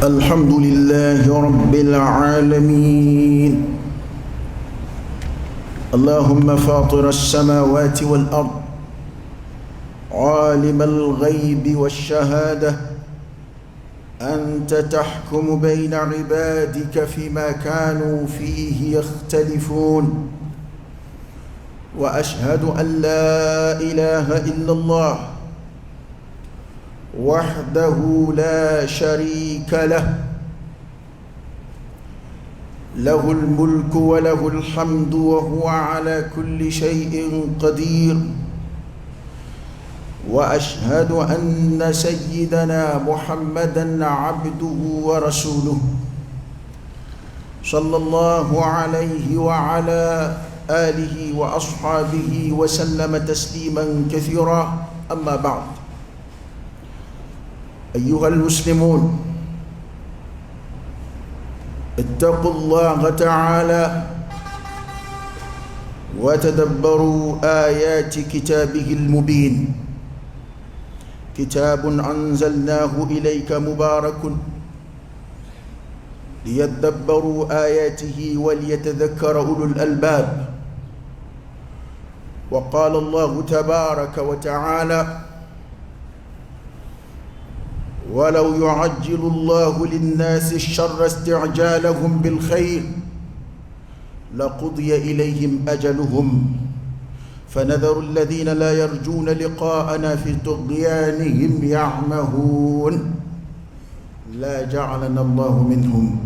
الحمد لله رب العالمين اللهم فاطر السماوات والأرض عالم الغيب والشهادة أنت تحكم بين عبادك فيما كانوا فيه يختلفون وأشهد أن لا إله إلا الله وحده لا شريك له له الملك وله الحمد وهو على كل شيء قدير وأشهد أن سيدنا محمدًا عبده ورسوله صلى الله عليه وعلى آله وأصحابه وسلم تسليمًا كثيرًا أما بعد أيها المسلمون اتقوا الله تعالى وتدبروا آيات كتابه المبين كتاب أنزلناه إليك مبارك ليدبروا آياته وليتذكر أولو الألباب وقال الله تبارك وتعالى ولو يعجل الله للناس الشر استعجالهم بالخير لقضي إليهم أجلهم فنذر الذين لا يرجون لقاءنا في طغيانهم يعمهون لا جعلنا الله منهم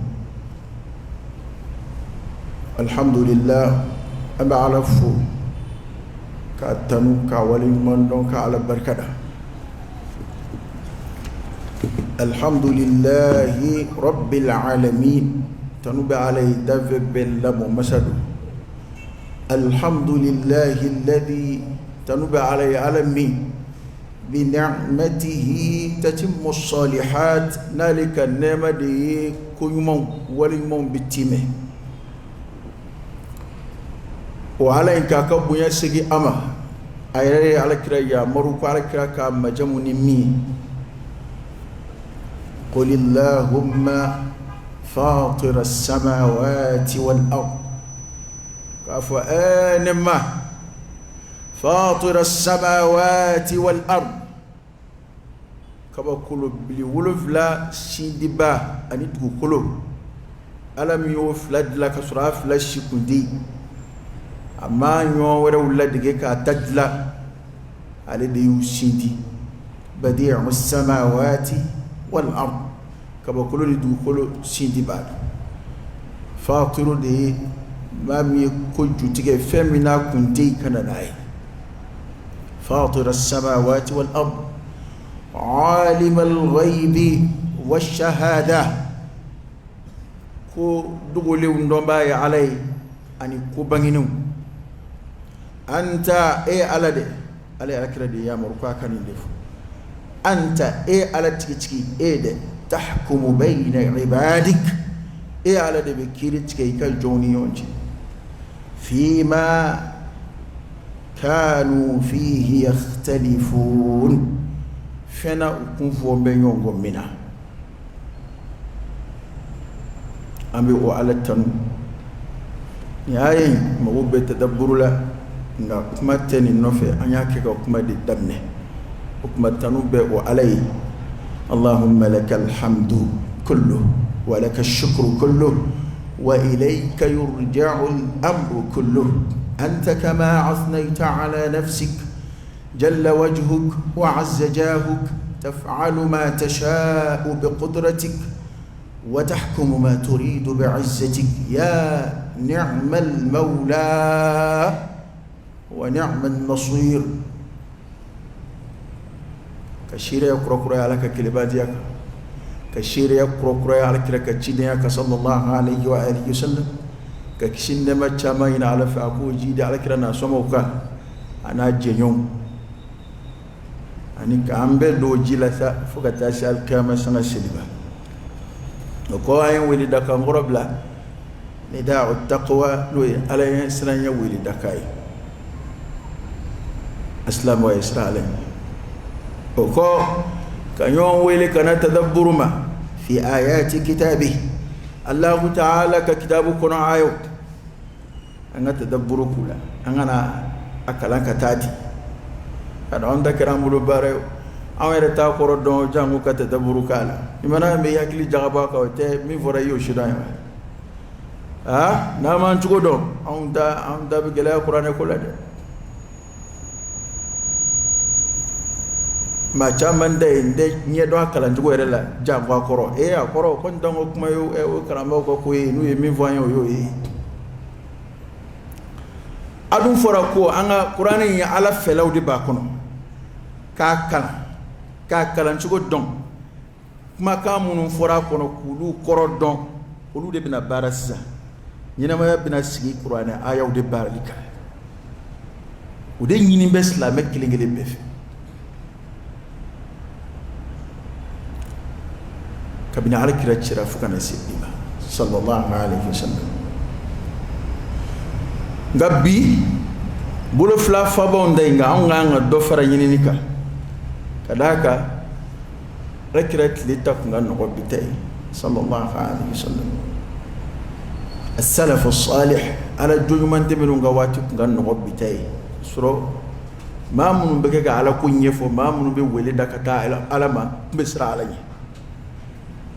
الحمد لله أما عرفوا كأتنو كولي مندون كعلى بركة الحمد لله رب العالمين تنوب عليه دفع بالله مسد الحمد لله الذي تنوب عليه عالمي بنعمته تتم الصالحات نالك النعمة دي كيمون وليمون بالتيمة وعلى إنك أكبر يسجي أما أيري على كريا مروك على كريا كما جموني مي قل اللهم فاطر السماوات والأرض كفؤانما فاطر السماوات والأرض كما كل بلي ولفلا سيدبا أني تقول ألم يوفلد لك صراف لا شكندي أما يوم ولد جيك أتجلا على ديو سيدي بديع السماوات والأرض كما كل يدخل سيدي بعد فاطر دي ما ميكوجو تيجي فمنا كنتي كنناي فاطر السماوات والأرض عالم الغيب والشهادة كو دغولي ندومباي علي اني كو بانينو انت اي على دي علي اكردي يا مركا كان يدف أنت إيه على تكتكي إيه ده تحكم بين عبادك إيه على ده بكيرتكي كالجوني يونجي فيما كانوا فيه يختلفون فنا أكنفوا بينهم منا أمي وعلى التنو ياي مغوبة تدبر لا كما تاني النوفي أنياكي كما دي دمني حكم التنوب وعليه اللهم لك الحمد كله ولك الشكر كله وإليك يرجع الأمر كله أنت كما أثنيت على نفسك جل وجهك وعز جاهك تفعل ما تشاء بقدرتك وتحكم ما تريد بعزتك يا نعم المولى ونعم النصير كشيرة كروكرا على كلباديك كشيرة كروكرا على كركتشينيك صلى الله عليه وآله وسلم كشين ما تشامين على فأكو جيد على كرنا سموكا أنا جنيوم أني كأمبل دو جلسة فكتاش الكامة سنة سلبا وقاين ولي دكا مربلا نداء التقوى لوي على سنة ولي دكاي أسلام وإسرائيل وكو كان يوم ويلي كان تدبر ما في آيات كتابه الله تعالى ككتابه كنا آيو أنا تدبر كلا أنا أكلان كتاتي أنا عندك كلام بلوباريو أنا رتا كوردون جامو كتدبر كلا إمانا مياكلي جابا كوتة مي فرايو شرايا نعم أنشكو دون أنت بقلة القرآن كله ده macam mana inde nyedo akalan juga adalah jangwa koro koro kontang okumayo karamba ko koyi nu yemi voyo yo adun fora ko anga qur'ani ya ala felaw di bakono ka kalan juga don maka munun fora kono kulu koro don kulu de bina barasa nyina ma bina sigi qur'ani ayaw de barlika ude nyini be islamek kilingele befe kabina ala kira cira fuka na sibima sallallahu alaihi wasallam ngabbi bulo fla fabo ndai nga nga do fara nyini nika kadaka rekret lita kunga no bitai sallallahu alaihi wasallam as-salaf as-salih ala jujuman temenu nga wati kunga no bitai suro mamun bege ga ala kunye fo mamun be wele dakata alama misra alani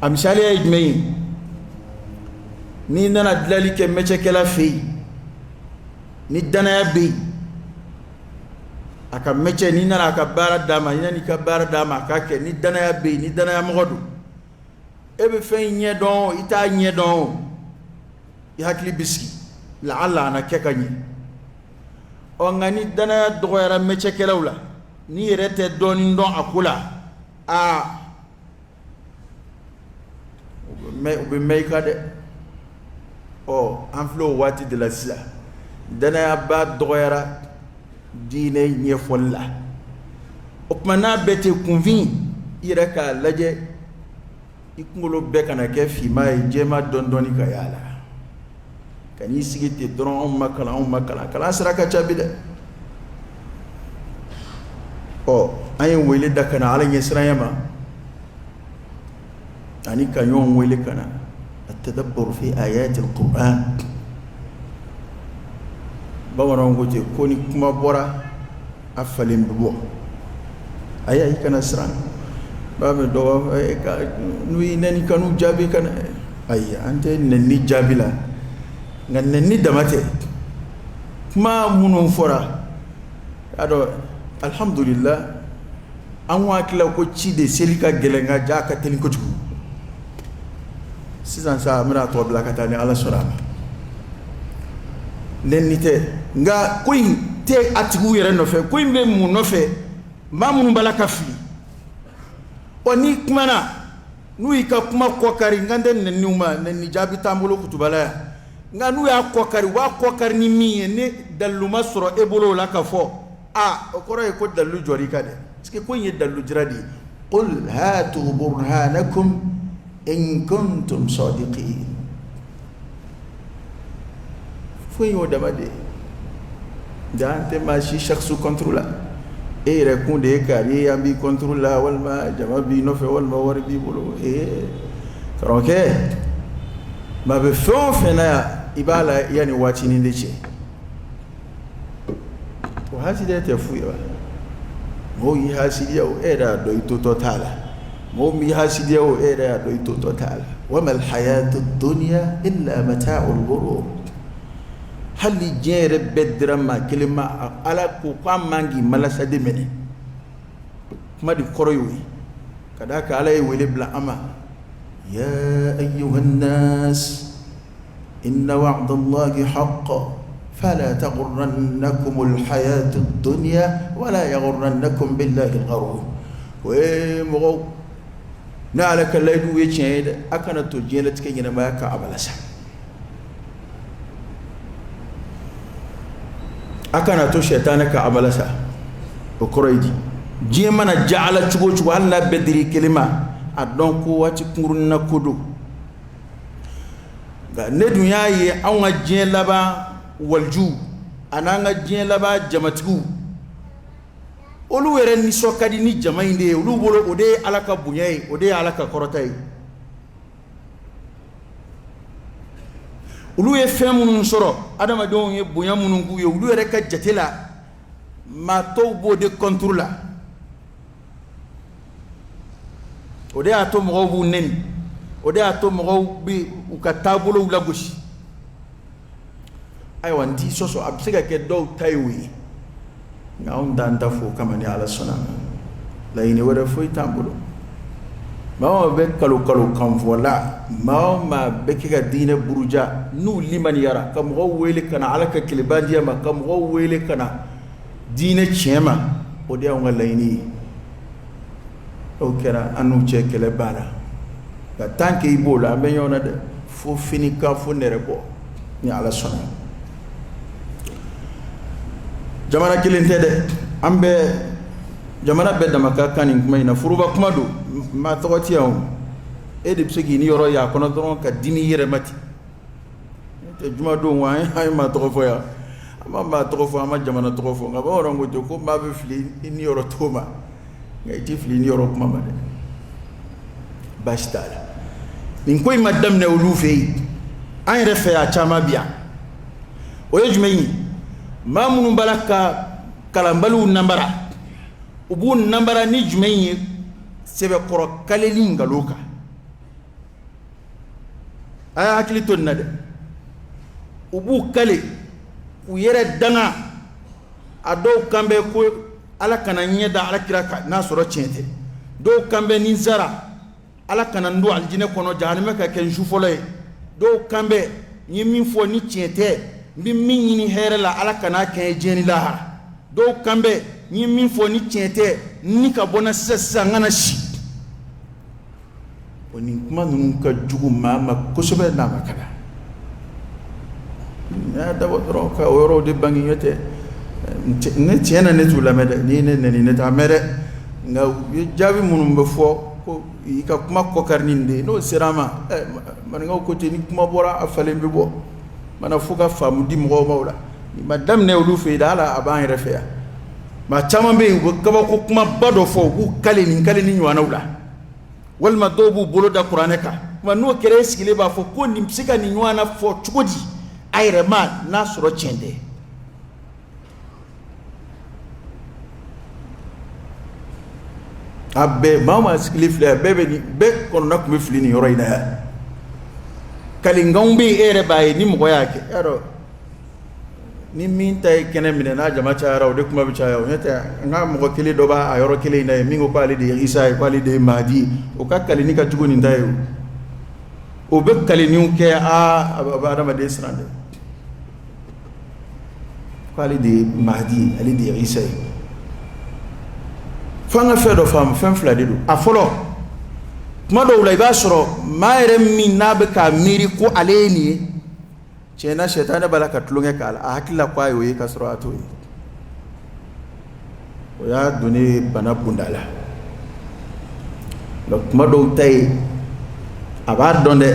amshali ajmai ni nana dilali ke meche kala fi ni dana bi aka meche ni nana aka bara dama ni nani ka bara dama ka ke ni dana bi ni dana mogodu ebe fe nyedon ita nyedon ya hakli biski la alla na ke kanyi o ngani dana dogoyara meche kala wala ni rete doni ndon akula mais kade enflo wati de la sila dana ba doyara dine nyefolla okmana bete convin iraka laje ikmulo bekana ke fi mai jema dondoni ka yala kani sigite dron makala kala saraka chabide ay wele dakana ala nyesrayama يعني كان يوم ويلكنا التدبر في آيات القرآن بورا نقول كوني كما بورا أفلين ببو أي كان سران باب دوا نوي نني كانوا جابي كان أي أنت نني جابي لا نني دمته ما منو فرا أدو الحمد لله أنواع كلا كوتشي de selika gelenga jaka telin kochu sisan sa mira to bla katani ala sura nennite nga kuin te atigu yere no fe kuin be mu no fe mamun balaka fi oni kumana nui ka kuma kokari ngande nenuma nenni jabi tambulo kutubala nga nu ya kokari wa kokari ni mi ne dalu masro ebolo la ka fo okoro e ko dalu jori kade ske ko yi dalu jiradi qul hatu burhanakum in kuntum sadiqin fo yo damade dante ma shi shakhsu controla e rekunde kari ambi controla wal ma jamabi no fe wal ma warbi bolo karoke ma be fo fena ibala yani wati ni ndeche ko haside te fuya mo yi haside o era do ito totala mo mi haside o era do ito totala wa mal hayatud dunya illa mata'ul ghurur hali jere bedra ma kelima ala ko mangi malasa de mene ma di koroyoyi kadaka ala wele bla ama ya ayyuhan nas inna wa'dallahi haqqan fala taghurrannakum alhayatud dunya wala yaghurrannakum billahi algharur we mo na ala kalaidu we chede akana to jela tike ngina ma ka abalasa akana to shaytana ka abalasa o koroydi je mana jaala chugo chugo alla bedri kelima adon ko wati kurunna kodo ga ne dunya yi an je laba walju ananga je laba jamatigu olu were ni sokadi ni jamainde olu bolo ode alaka bunyai ode alaka korotay ulu ye fɛn minnu sɔrɔ adamadenw ye bonya minnu k'u ye ulu yɛrɛ ka jate la maa tɔw b'o de contour la o de y'a to mɔgɔw b'u nɛni o de y'a to mɔgɔw bɛ u ka taabolow lagosi ayiwa n t'i sɔsɔ a bɛ se ka kɛ dɔw ta ye o ye nka anw t'an ta fɔ o kama ni Ala sɔnna laɲini wɛrɛ foyi t'an bolo maa o bɛ kalo kan fɔ la maa o maa bɛ kɛ ka diinɛ buruja n'u limaniyara ka mɔgɔw wele ka na Ala ka tilebandiya ma ka mɔgɔw wele ka na diinɛ tiɲɛ ma o de y'anw ka laɲini ye o kɛra an n'u cɛ kɛlɛ banna nka tant que i b'o la an bɛ ɲɔgɔn na dɛ fo fini kan fo nɛrɛ bɔ ni Ala sɔnna jamana kelen tɛ dɛ an bɛ jamana bɛɛ dama ka kan nin kuma in na furuba kuma don maa tɔgɔ tɛ yan o e de bɛ se k'i ni yɔrɔ y'a kɔnɔ dɔrɔn ka dimi yɛrɛ ma ten tɛ juma don wa an ye maa tɔgɔ fɔ yan an ma maa tɔgɔ fɔ an ma jamana tɔgɔ fɔ nka bamananw ko ten ko maa bɛ fili i ni yɔrɔ cogo ma nka i tɛ fili i ni yɔrɔ kuma ma dɛ baasi t'a la nin ko in ma daminɛ olu fɛ yen an yɛrɛ fɛ yan caman bi yan o ye jumɛn ye maa minnu b'a la ka kalanbaliw nambara u b'u nambara ni jumɛn ye sɛbɛkɔrɔ kaleli nkalon kan a y'a hakili to nin na dɛ u b'u kale u yɛrɛ danga a dɔw kan bɛ ko Ala kana ɲɛ da Alakira kan n'a sɔrɔ tiɲɛ tɛ dɔw kan bɛ ni zara Ala kana n don alijinɛ kɔnɔ jahanama ka kɛ n su fɔlɔ ye dɔw kan bɛ n ye min fɔ ni tiɲɛ tɛ n bɛ min ɲini hɛrɛ la Ala kana kɛ n ye diɲɛ ni lahara dɔw kan bɛ n ye min fɔ ni tiɲɛ tɛ ni ka bɔ n na sisan n kana si o nin kuma ninnu ka jugu maa ma kosɛbɛ n'a ma kalan n y'a dabɔ dɔrɔn ka o yɔrɔw de bange ɲɔ tɛ ne tiɲɛ na ne t'u lamɛn dɛ ni ne nɛni ne t'a mɛn dɛ nka u ye jaabi minnu bɛ fɔ ko i ka kuma kɔkari nin de n'o sera a ma maninkaw ko ten ni kuma bɔra a falen bɛ bɔ mana fo ka faamu di mɔgɔw ma o la nin ma daminɛ olu fɛ yen dɛ hali a b'an yɛrɛ fɛ yan maa caman bɛ yen u bɛ kabako kumaba dɔ fɔ u b'u kale ni ɲɔgɔnnaw la walima dɔw b'u bolo da kuranɛ kan nka n'o kɛra e sigilen b'a fɔ ko nin bɛ se ka nin ɲɔgɔnna fɔ cogo di a yɛrɛ ma n'a sɔrɔ tiɲɛ tɛ a bɛɛ maa maa sigilen filɛ yan bɛɛ kɔnɔna tun bɛ fili nin yɔrɔ in na yan kalinkanw bɛ yen e yɛrɛ b'a ye ni mɔgɔ y'a kɛ yarɔ ni min ta ye kɛnɛ minɛ n'a jama cayara o de kuma bɛ caya o ɲɛ tɛ n ka mɔgɔ kelen dɔ b'a yɔrɔ kelen in na ye min ko k'ale de ye Isa ye k'ale de ye Mahdi ye o ka kalini ka jugu nin ta ye o bɛ kaliniw kɛ a bɛ adamaden siran dɛ k'ale de ye Mahdi ye ale de ye Isa ye fo an ka fɛn dɔ faamu fɛn fila de don a fɔlɔ kuma dɔw la i b'a sɔrɔ maa yɛrɛ min n'a bɛ k'a miiri ko ale ye nin ye tiɲɛ na sɛtanɛ b'a la ka tulonkɛ k'a la a hakili la ko a y'o ye k'a sɔrɔ a t'o ye o y'a donnen bana bunda la nka kuma dɔw ta ye a b'a dɔn dɛ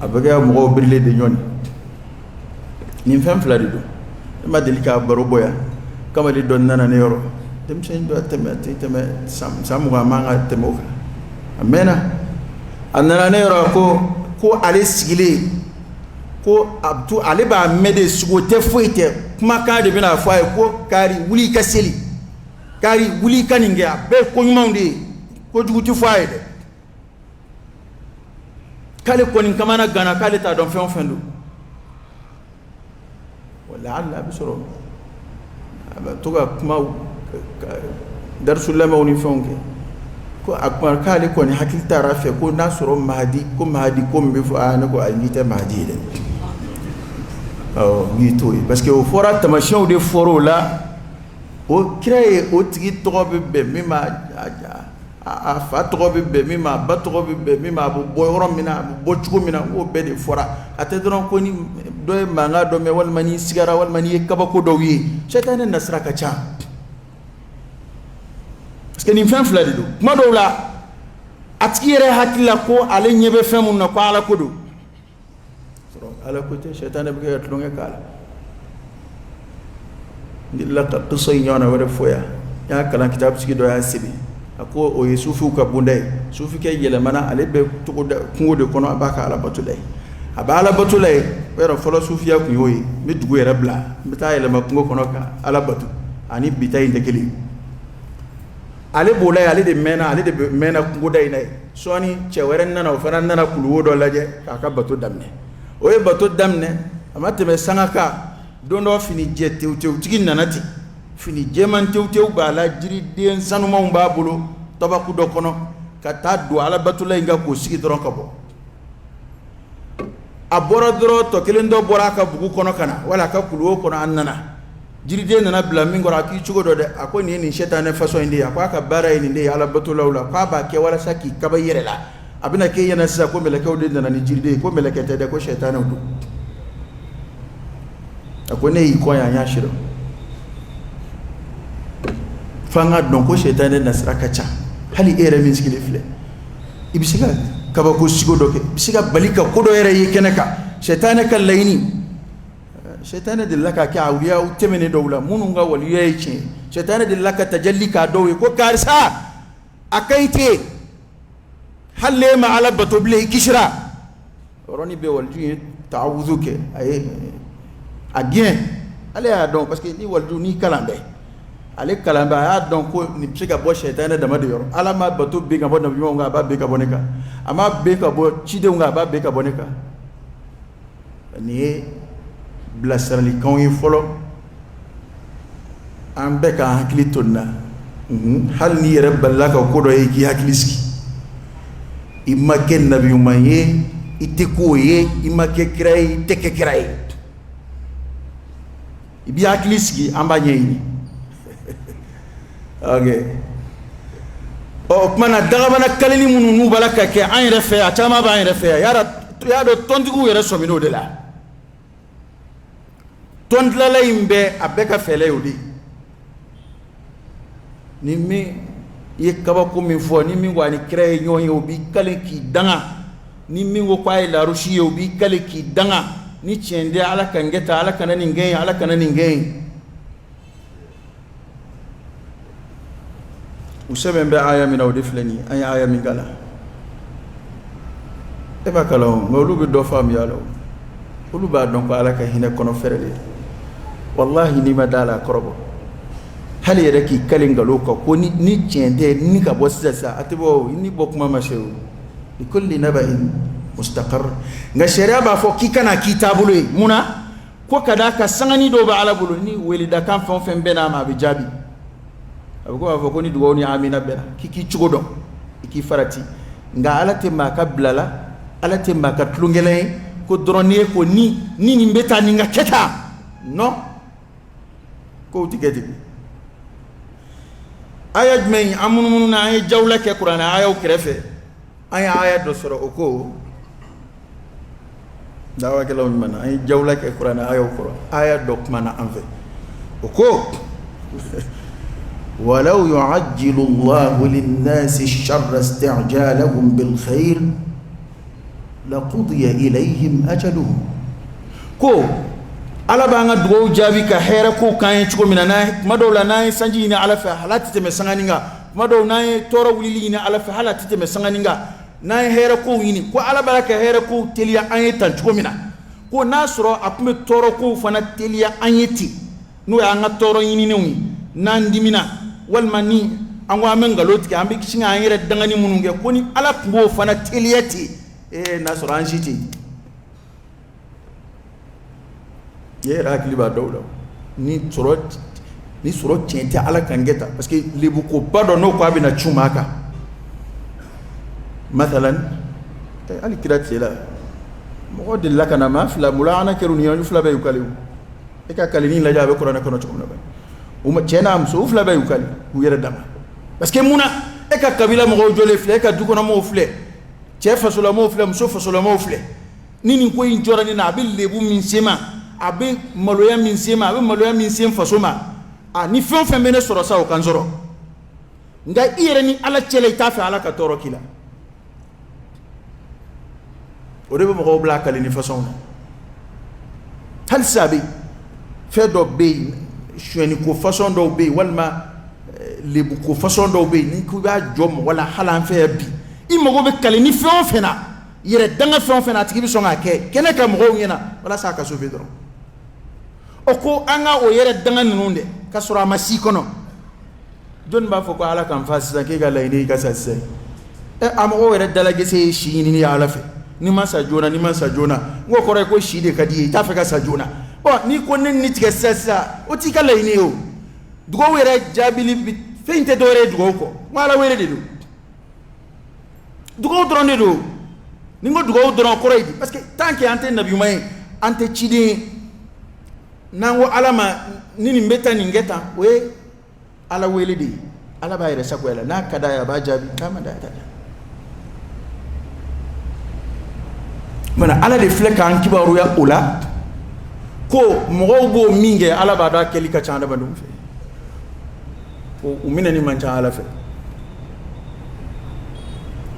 a bɛ kɛ mɔgɔw birilen de ɲɔni nin fɛn fila de don ne ma deli k'a baro bɔ yan kamalen dɔ nana ne yɔrɔ denmisɛnnin dɔ tɛmɛ a tɛ tɛmɛ san mugan a man ka tɛmɛ o kan a mɛnna a nana ne yɔrɔ ko ale sigilen ko ale b'a mɛn de sogo tɛ foyi tɛ kumakan de bɛna fɔ a ye ko kari wuli i ka seli kari wuli i ka nin kɛ a bɛɛ ye ko ɲumanw de ye kojugu tɛ fɔ a ye dɛ k'ale kɔni kamana gana k'ale t'a dɔn fɛn o fɛn don wala hali a bɛ sɔrɔ a bɛ to ka kuma darisu lamɛnw ni fɛnw kɛ ko a kuma k'ale kɔni hakili taara a fɛ ko n'a sɔrɔ Mahdi ko min bɛ fɔ ne ko ayi n'i tɛ Mahdi ye dɛ n'i t'o ye parce que o fɔra tamasiyɛnw de fɔra o la o kira ye o tigi tɔgɔ bɛ bɛn min ma a fa tɔgɔ bɛ bɛn min ma a ba tɔgɔ bɛ bɛn min ma a bɛ bɔ yɔrɔ min na a bɛ bɔ cogo min na o bɛɛ de fɔra a tɛ dɔrɔn ko ni dɔ ye mankan dɔ mɛn walima n'i sigara walima n'i ye kabako dɔw ye sɛtanɛ nasira ka ca parce que nin fɛn fila de don kuma dɔw la a tigi yɛrɛ hakili la ko ale ɲɛ bɛ fɛn minnu na ko Ala ko don sɔrɔ Ala ko tɛ sɛtanɛ bɛ kɛ ka tulonkɛ k'a la n delila ka kisa in ɲɔgɔnna wɛrɛ fɔ yan n y'a kalan kitabu sigi dɔ y'a sɛbɛn a ko o ye sufiw ka bonda ye sufikɛ yɛlɛmana ale bɛ kungo de kɔnɔ a b'a ka Ala bato la ye a bɛ Ala bato la ye yɛrɛ fɔlɔ sufiya kun y'o ye n bɛ dugu yɛrɛ bila n bɛ taa yɛlɛma kungo kɔnɔ ka ala bato ani bita in tɛ kelen ale b'o la ale de mɛnna kungoda in na ye sɔɔni cɛ wɛrɛ nana o fana nana kuluwo dɔ lajɛ k'a ka bato daminɛ o ye bato daminɛ a ma tɛmɛ sanga kan don dɔ fini jɛ tewutewutigi nana ten fini jɛman tewutewu b'a la jiriden sanumanw b'a bolo tabaku dɔ kɔnɔ ka taa don ala batola in kan k'o sigi dɔrɔn ka bɔ a bɔra dɔrɔn tɔ kelen dɔ bɔra a ka bugu kɔnɔ ka na wala a ka kuluwo kɔnɔ a nana jiriden nana bila min kɔrɔ a k'i cogo dɔ dɛ a ko nin ye nin sɛtanɛ façon in de ye a ko a ka baara ye nin de ye ala batolaw la k'a b'a kɛ walasa k'i kaba i yɛrɛ la a bɛna k'e ɲɛna sisan ko mɛlɛkɛw de nana ni jiriden ye ko mɛlɛkɛ tɛ dɛ ko sɛtanɛw don a ko ne y'i kɔ yan n y'a sirɔ f'an ka dɔn ko sɛtanɛ nasira ka ca hali e yɛrɛ min sigilen filɛ i bɛ se ka kabako sigo dɔ kɛ i bɛ se ka bali ka ko dɔ yɛrɛ ye kɛnɛ kan sɛtanɛ ka laɲini sɛtanɛ delila ka kɛ awliyaw tɛmɛnen dɔw la minnu ka waliya ye tiɲɛ sɛtanɛ delila ka tajalli k'a dɔw ye ko karisa a ka ɲi ten hali n'e ma ala bato bilen i kisira yɔrɔnin bɛɛ waliju ye ta'awuzu kɛ a ye a gɛn ale y'a dɔn parce que ni waliju n'i kalan bɛɛ ale kalan bɛɛ a y'a dɔn ko nin bɛ se ka bɔ sɛtanɛ dama de yɔrɔ ala ma bato ben ka bɔ nabiɲumanw kan a b'a ben ka bɔ ne kan a ma ben ka bɔ cidenw kan a b'a ben ka bɔ ne kan nin ye bilasiralikanw ye fɔlɔ an bɛɛ ka hakili to nin na hali n'i yɛrɛ balila ka ko dɔ ye k'i hakili sigi i ma kɛ nabiɲuman ye i tɛ k'o ye i ma kɛ kira ye i tɛ kɛ kira ye i b'i hakili sigi an b'a ɲɛɲini ok o tuma na dagabana kaleli minnu n'u b'a la ka kɛ an yɛrɛ fɛ yan a caman b'an yɛrɛ fɛ yan y'a dɔn tɔntigiw yɛrɛ sɔmin'o de la tɔntilala in bɛɛ a bɛɛ ka fɛlɛ y'o de ye ni min i ye kabako min fɔ ni min ko a ni kira ye ɲɔgɔn ye o b'i kale k'i danga ni min ko k'a ye larusi ye o b'i kale k'i danga ni tiɲɛ tɛ ala ka n kɛ tan ala kana nin kɛ ye ala kana nin kɛ ye u sɛbɛn bɛ aya min na o de filɛ nin ye an ye aya min kalan e b'a kalan o nka olu bɛ dɔ faamuya la o olu b'a dɔn ko ala ka hinɛ kɔnɔ fɛrɛ de wallahi n'i ma da la a kɔrɔbɔ hali yɛrɛ k'i kale nkalon kan ko ni tiɲɛ tɛ ni ka bɔ sisan a tɛ bɔ ni bɔ kuma ma se o likulli naba'in mustaqar nka sariya b'a fɔ k'i kana k'i taabolo ye munna ko ka d'a kan sangani dɔw bɛ ala bolo ni weledakan fɛn o fɛn bɛ n'a ma a bɛ jaabi a bɛ ko b'a fɔ ko ni dugawu ni amina bɛnna k'i k'i cogo dɔn i k'i farati nka ala tɛ maa ka bila la ala tɛ maa ka tulonkɛla ye ko dɔrɔn n'i ye ko ni nin bɛ taa nin ka kɛ tan non kow tɛ kɛ ten aya jumɛn an munumunu na an ye jawla kɛ kuranɛ ayaw kɛrɛfɛ an ye aya dɔ sɔrɔ o ko dawakɛlaw ɲuman na an ye jawla kɛ kuranɛ ayaw kɔrɔ aya dɔ kumana an fɛ o ko ولو يعجل الله للناس الشر استعجالهم بالخير لقضي إليهم أجلهم كو ala b'an ka dugawu jaabi ka hɛrɛ ko k'an ye cogo min na n'an kuma dɔw la n'an ye sanji ɲini ala fɛ hali a tɛ tɛmɛ sangani kan kuma dɔw n'an ye tɔɔrɔ wulili ɲini ala fɛ hali a tɛ tɛmɛ sangani kan n'an ye hɛrɛ kow ɲini ko ala b'a ka hɛrɛ kow teliya an ye tan cogo min na ko n'a sɔrɔ a tun bɛ tɔɔrɔ kow fana teliya an ye ten n'o y'an ka tɔɔrɔ ɲininenw ye n'an dimina walima ni an ko an bɛ nkalon tigɛ an bɛ sin k'an yɛrɛ dangani minnu kɛ ko ni ala tun b'o fana teliya ten n'a sɔrɔ an si tɛ yen i yɛrɛ hakili b'a dɔw la ni sɔrɔ tiɲɛ tɛ ala kan kɛ tan parce que lebukoba dɔ n'o ko a bɛna cun maa kan mathalan hali kira tile la mɔgɔ delila ka na maa fila mula ana kɛra u ni ɲɔgɔn fila bɛɛ y'u kale e ka kaleni lajɛ a bɛ kuranɛ kɔnɔ cogo min na cɛ n'a muso u fila bɛɛ y'u kale k'u yɛrɛ dama parce que munna e ka kabila mɔgɔw jɔlen filɛ e ka dukɔnɔmɔgɔw filɛ cɛ fasolamɔgɔw filɛ muso fasolamɔgɔw filɛ ni nin ko in jɔra nin na a bɛ lebu min se ma a bɛ maloya min se ma a bɛ maloya min se faso ma ni fɛn o fɛn bɛ ne sɔrɔ sa o kan sɔrɔ nka i yɛrɛ ni ala cɛla i t'a fɛ ala ka tɔɔrɔ k'i la o de bɛ mɔgɔw bila a kale ni fasɔnw na hali sisan a bɛ yen fɛn dɔ bɛ yen sonyɛniko fasɔn dɔw bɛ yen walima lebuko fasɔn dɔw bɛ yen ni ko i b'a jɔ mɔgɔ la hali an fɛ yan bi i mago bɛ kale ni fɛn o fɛn na yere danga fɛn fɛn a tigi bɛ sɔn k'a kɛ kɛnɛ ka mɔgɔw ɲɛna walasa a ka sauver dɔrɔn o ko an ka o yɛrɛ danga ninnu dɛ ka sɔrɔ a ma s'i kɔnɔ jɔnni b'a fɔ ko ala k'an fa sisan k'e ka laɲini i ka sa sisan a mɔgɔw yɛrɛ dalagɛsɛ ye si ɲinini ye ala fɛ ni ma sa joona ni ma sa joona n ko kɔrɔ ye ko si de ka di ye i t'a fɛ ka sa joona n'i ko ne ni tigɛ sisan o t'i ka laɲini ye o dugawu yɛrɛ jaabili fɛn tɛ dɔwɛrɛ ye dugawu kɔ n ko ala wele de don dugawu dɔrɔn de don ni n ko dugawu dɔrɔn kɔrɔ ye di parce que tant que an tɛ nabiyuma ye an tɛ ciden ye n'an ko ala ma ni nin bɛ taa nin kɛ tan o ye ala wele de ye ala b'a yɛrɛ sagoya la n'a ka d'a ye a b'a jaabi n'a ma d'a ye a t'a jaabi mana ala de filɛ k'an kibaruya o la ko mɔgɔw b'o min kɛ ala b'a dɔn a kɛli ka ca adamadenw fɛ o minɛni man ca ala fɛ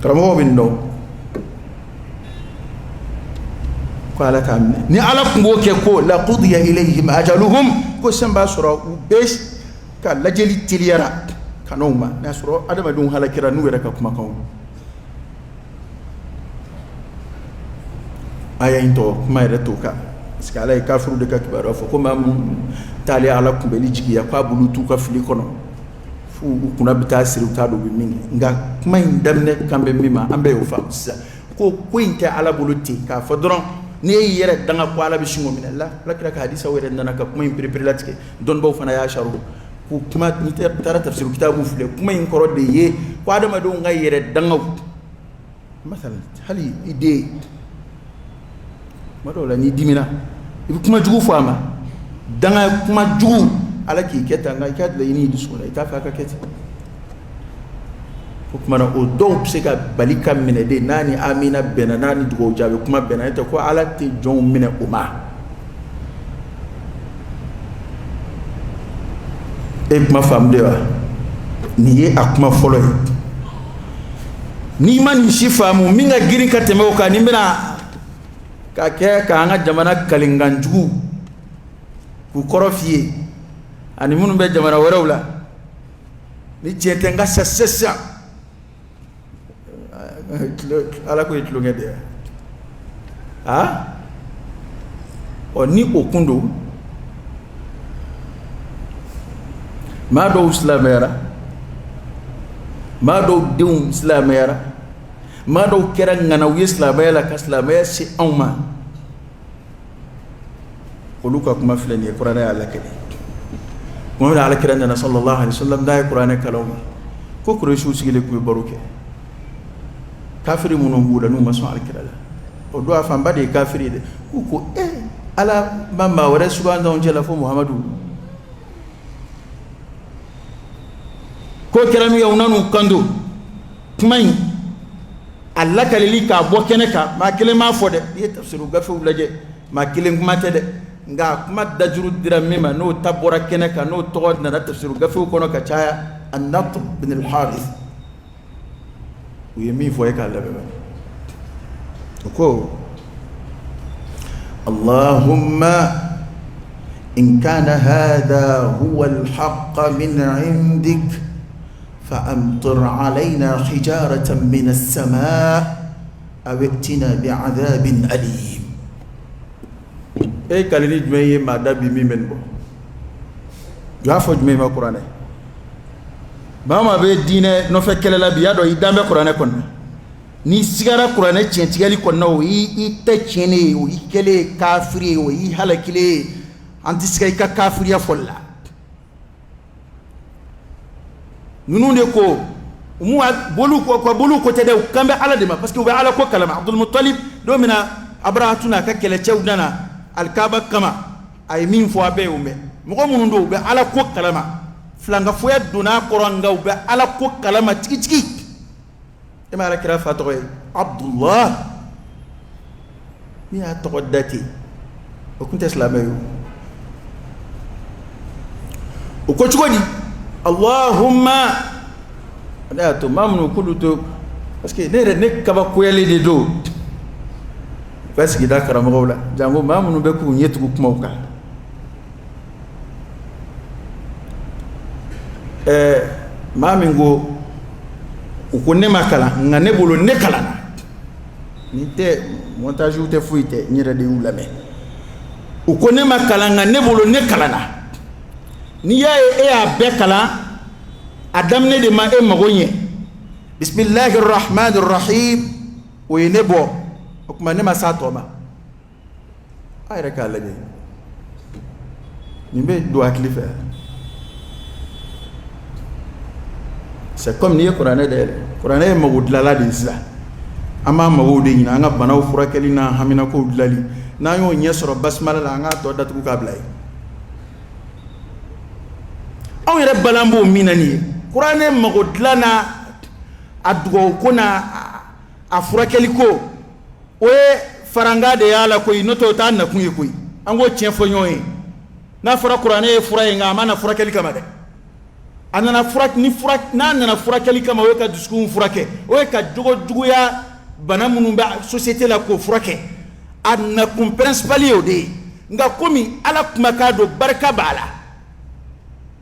karamɔgɔw bɛ nin dɔn ko ala t'a minɛ ni ala tun b'o kɛ ko la qudiya ilayhim ajaluhum ko sisan b'a sɔrɔ u bɛɛ ka lajɛli teliyara ka n'o ma n'a sɔrɔ adamadenw halakira n'u yɛrɛ ka kumakanw aya in tɔ kuma yɛrɛ t'o kan parce que ala ye kafiru de ka kibaruya fɔ ko maa min t'ale ala kunbɛli jigiya k'a bolo t'u ka fili kɔnɔ f'u u kunna bɛ taa siri u t'a dɔn u bɛ min kɛ nka kuma in daminɛ kan bɛ min ma an bɛɛ y'o faamu sisan ko in tɛ ala bolo ten k'a fɔ dɔrɔn n'i ye yɛrɛ danga ko ala bɛ sin o minɛ la alakira ka hadisaw yɛrɛ nana ka kuma in perepere latigɛ dɔnnibaw fana y'a sariya ko kuma n'i taara tafsir kitabu filɛ kuma in kɔrɔ de ye ko adamadenw ka yɛrɛ dangaw masalan hali i den tuma dɔw la n'i dimina i bɛ kuma jugu fɔ a ma danga kuma jugu ala k'i kɛ tan nka i ka laɲini i dusukun na i t'a fɛ a ka kɛ ten o tuma na o dɔw bɛ se ka bali ka minɛ de n'a ni amina bɛnna n'a ni dugawu jaabi kuma bɛnna n'o tɛ ko ala tɛ jɔnw minɛ o ma e kuma faamu de wa nin ye a kuma fɔlɔ ye n'i ma nin si faamu min ka girin ka tɛmɛ o kan ni bɛna ka kɛ k'an ka jamana kalinkanjugu k'u kɔrɔ f'i ye ani minnu bɛ jamana wɛrɛw la ni tiɲɛ tɛ n ka sa sisan ala ko ye tulonkɛ de ye ni o kun don maa dɔw silamɛyara maa dɔw denw silamɛyara maa dɔw kɛra ŋanaw ye silamɛya la ka silamɛya se anw ma olu ka kuma filɛ nin ye kuranɛ y'a lakɛɲɛ kuma min alakira nana sallallahu alaihi wasallam n'a ye kuranɛ kalan ma ko kurɛsiw sigilen tun bɛ baro kɛ kafiri minnu b'u la n'u ma sɔn alakira la o don a fanba de ye kafiri ye dɛ k'u ko ala ma maa wɛrɛ sugandi anw cɛla fo muhamadu ko kɛra min ye u nan'u kanto kuma in a lakalili k'a bɔ kɛnɛ kan maa kelen m'a fɔ dɛ n'i ye tafsiru gafew lajɛ maa kelen kuma tɛ dɛ nka kuma dajuru dira min ma n'o ta bɔra kɛnɛ kan n'o tɔgɔ nana tafsiru gafew kɔnɔ ka caya an-Nadr bin al-Harith u ye min fɔ e k'a labɛn o ko Allahumma in kana hadha huwa al-haqq min 'indik فأمطر علينا حجارة من السماء أو ائتنا بعذاب أليم kalini jumɛn ye maa da bi min bɛ nin bɔ jɔn fɔ jumɛn ma kuranɛ maa maa bɛ diinɛ nɔfɛ kɛlɛ la bi y'a dɔn i dan bɛ kuranɛ kɔnɔ n'i sigara kuranɛ tiɲɛtigɛli kɔnɔ o i tɛ tiɲɛni ye o i kɛlen kafiri ye o i halakile ye an tɛ se ka i ka kafiriya fɔli la ninnu de ko mu bolu ko tɛ dɛ u kan bɛ ala de ma parce que u bɛ ala ko kalama Abdul Muttalib don min na Abarahatu n'a ka kɛlɛcɛw nana alikaba kama a ye min fɔ a bɛɛ y'o mɛn mɔgɔ minnu don u bɛ ala ko kalama filankafoya donna a kɔrɔ nka u bɛ ala ko kalama tigitigi e ma ala kira fa tɔgɔ ye Abdullah min y'a tɔgɔ da ten o tun tɛ silamɛ ye o ko cogo di Allahumma ne y'a to maa minnu k'olu to parce que ne yɛrɛ ne kabakoyalen de don u ka sigida karamɔgɔw la jango maa minnu bɛ k'u ɲɛ tugu kumaw kan maa min ko u ko ne ma kalan nka ne bolo ne kalanna ni te montage ou te fuite ni de ulame u ko ne ma kalanga ne bolo ne kalana ni ya e a be kala adam ne de ma e magonye bismillahir rahmanir rahim o ne bo o kuma ne ma sa to ma ay rek ala ni be do akli faire. C'est comme ni Coran de Coran e magud la de ça ama magud ni nga banaw furakeli na hamina ko dlali na yo nyesoro basmala la nga to datu ka blay aw yere balambo minani Coran e magud la na adgo kuna afurakeli ko o faranga de yala ko inoto ta na kunye ko ango tien fonyoy na fura Coran e fura nga mana furakeli kama de anana furak ni furak na nana furakeli kama we ka duskun furake we ka jogo ya bana munun ba société la ko furake anna kum principal yode nga komi ala kuma ka do barka bala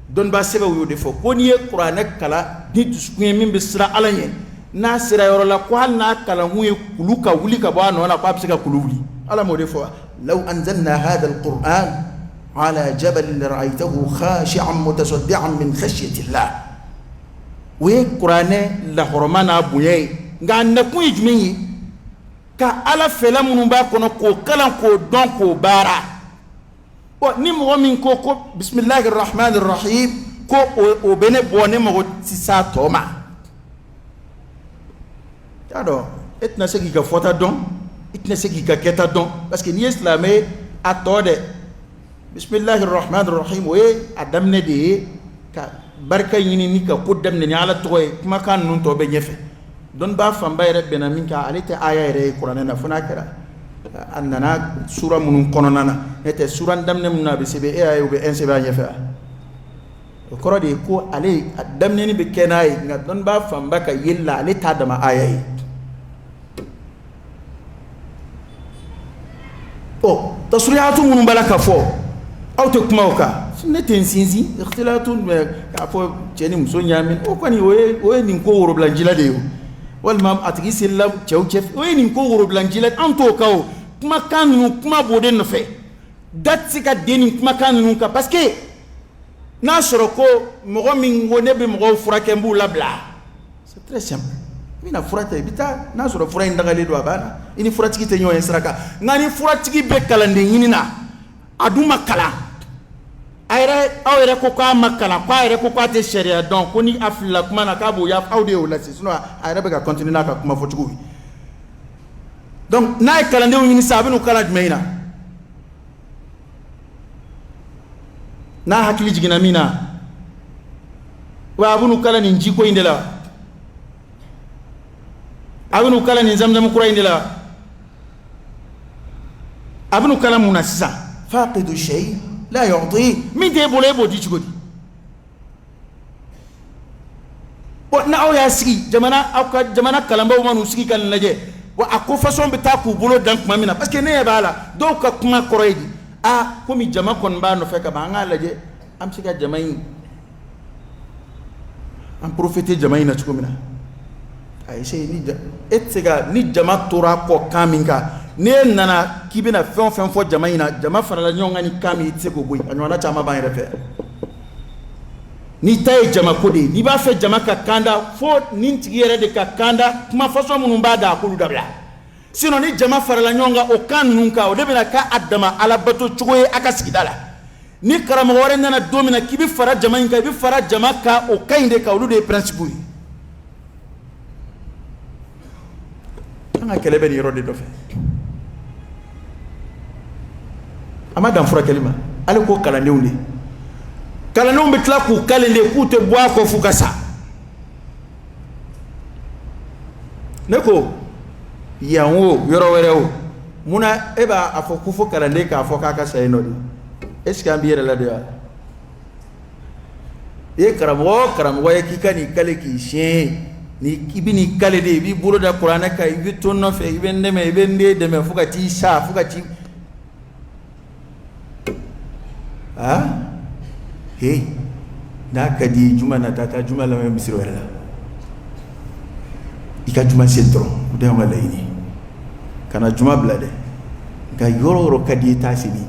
don ba sebe wo de fo ko ni Qur'an kala ni duskun min be sira ala nye na sira yoro la ko na kala huye kuluka wuli ka ba no la ko absika kululi ala mo de fo law anzalna hadha alquran على جبل رأيته خاشعا متصدعا من خشية الله وقرآن لحرمنا بويه غان نكون يجمعي كألا فلم نباكنا كو كلام كو دون كو بارا ونمو من كو بسم الله الرحمن الرحيم كو وبني بوني مغو تسا توما تادو اتنا سيكي كفوتا دون اتنا سيكي ككتا دون باسكي ني اسلامي اتودي بسم الله الرحمن الرحيم وي ادمنا دي ka barka yini ni ka kuddam ne ala toy kuma kan nun to be nyefe don ba fam bay rek bena min ka alite aya re qur'an na funa kara annana sura munun konona na ete sura damne mun na be sebe aya ube en sebe nyefe ko rodi ko ale damne ni be kenay nga don ba fam ba ka yilla ale ta dama aya yi o tasriyatu munun balaka fo أو تكموكا نتين سينزي اختلاطون كافو جاني مسونيا من أو كاني وين نكو وربلانجيلا ديو والمام أتجي سلام تشو تشف وين نكو وربلانجيلا أنتو كاو كما كانوا كما بودن نفع داتسيكا ديني كما كانوا كا باسكي ناشركو مغامين ونبي مغاو فراكمبو لابلا c'est très simple mina furata bita nasoro fura indagale do abana ini furatiki tenyo ensraka ngani furatiki bekalande yinina aduma kala ayre ko ka makala ko ayre ko te sharia donc koni afla kuma na kabo ya audio la sinon ayre be ka continuer na ka kuma fotugo donc na kala ndew ni sabinu kala dmeina na hakili jigina mina wa abunu kala ni njiko indela abunu kala ni zamzam kura indela abunu kala munasisa فاقد الشيء لا يعطيه من تبولي بودي تشغدي ونأو يا سكي جمانا أو جمانا كلامبو ما نسكي كان نجى وأكو فصون بتاعكو بولو دانك ما منا بس كنيه بالا دوكا كما كوريدي كومي جما كون با نفكا بانغا لجي أمسكا جماين أم بروفيتي جماين نتشكو منا أي شيء نيجا إتسكا نيجما تورا كو كامينكا ne nana kibina fɛn fɔ jama ina jama farala ɲɔgɔn ni kami tse ko boy anyona chama ba yɛrɛ fɛ ni tay jama ko de ni ba fɛ jama ka kanda fo nin tigi yɛrɛ de ka kanda kuma façon minnu b'a da kulu dabila sinon ni jama farala ɲɔgɔn o kan ninnu ka o de bɛna ka adama ala bato cogo ye aka sigida la ni karamɔgɔ wɛrɛ nana don min na k'i bi fara jama in kan i bi fara jama ka o ka ɲi de ka olu de ye principe ye an ka kɛlɛ bɛ nin yɔrɔ de dɔ fɛ ama dan furakɛli ma ale ko kalandenw de kalandenw bɛ tila k'u kalen de k'u tɛ bɔ a kɔ f'u ka sa ne ko yan o yɔrɔ wɛrɛ o munna e b'a fɔ ko fo kalanden k'a fɔ k'a ka sa yen nɔ de est ce que an b'i yɛrɛ la de wa i ye karamɔgɔ ye k'i ka nin kale k'i siɲɛ ni i bɛ nin kale de i b'i bolo da kuranɛ kan i bɛ to n nɔfɛ i bɛ n dɛmɛ i bɛ n den dɛmɛ fo ka t'i sa fo ka t'i hey n'a ka di juma na taa juma lamɛn misiri wɛrɛ la i ka juma se dɔrɔn o de y'anw ka laɲini kana juma bila dɛ nka yɔrɔ yɔrɔ ka di ye taa sini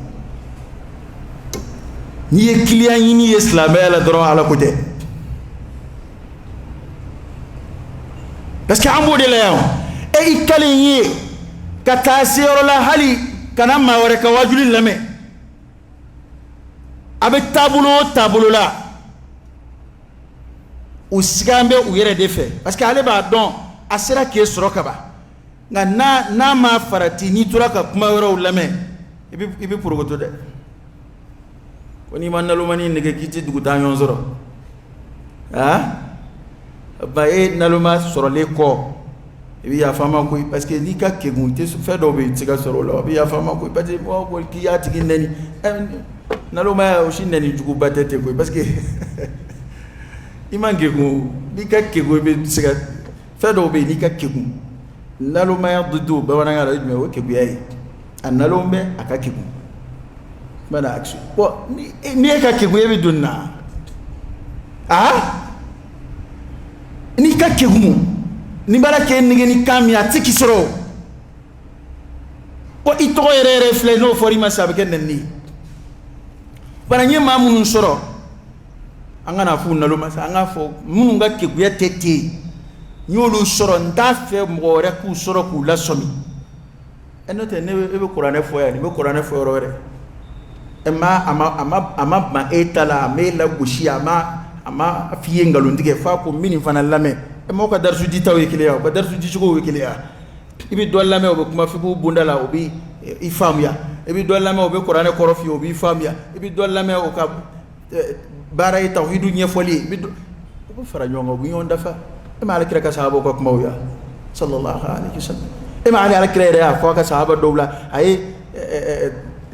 n'i ye client ɲini ye silamɛya la dɔrɔn ala ko tɛ parce que an b'o de la yan i kalen ye ka taa se yɔrɔ la hali kana maa wɛrɛ ka wajuli lamɛn a bɛ taabolo o taabolo la u sigan bɛ u yɛrɛ de fɛ parce que ale b'a dɔn a sera k'e sɔrɔ ka ban nka n'a ma farati n'i tora ka kuma wɛrɛw lamɛn i bɛ porokoto dɛ ko n'i ma nalomani nɛgɛ k'i tɛ dugutaa ɲɔgɔn sɔrɔ ba e naloma sɔrɔlen kɔ i bɛ yafa ma koyi parce que n'i ka kegun tɛ fɛn dɔw bɛ yen i tɛ se ka sɔrɔ o la i bɛ yafa ma koyi parce que mɔgɔ k'i y'a tigi nɛni nalomaya o si nɛni juguba tɛ ten koyi parce que i ma kegun n'i ka kegun i bɛ se ka fɛn dɔw bɛ yen n'i ka kegun nalomaya dudu bamanankan la o ye jumɛn o ye kegunya ye a nalon bɛ a ka kegun mana action bon ni e ka kegun e bɛ don na n'i ka kegun ni bala k'e nege ni kan min a tɛ k'i sɔrɔ ko i tɔgɔ yɛrɛ yɛrɛ filɛ n'o fɔra i ma sisan a bɛ kɛ nɛni ye bari n ye maa minnu sɔrɔ an kana f'u naloma sa an k'a fɔ minnu ka kegunya tɛ ten n y'olu sɔrɔ n t'a fɛ mɔgɔ wɛrɛ k'u sɔrɔ k'u lasɔmi n'o tɛ e bɛ kuranɛ fɔ yan nin bɛ kuranɛ fɔ yɔrɔ wɛrɛ a ma ban e ta la a ma e lagosi a ma f'i ye nkalontigɛ f'a ko min fana lamɛn m'aw ka darisu ditaw ye kelen ye u ka darisu dicogow ye kelen ye i bɛ dɔ lamɛn o bɛ kuma f'i k'u bonda la o bɛ i faamuya i bɛ dɔ lamɛn o bɛ kuranɛ kɔrɔ f'i ye o b'i faamuya i bɛ dɔ lamɛn o ka baara ye tawhidu ɲɛfɔli ye u bɛ fara ɲɔgɔn kan u bɛ ɲɔgɔn dafa e ma alakira ka sahabaw ka kumaw ya sallallahu alaihi wasallam e ma alakira yɛrɛ y'a fɔ a ka sahaba dɔw la a ye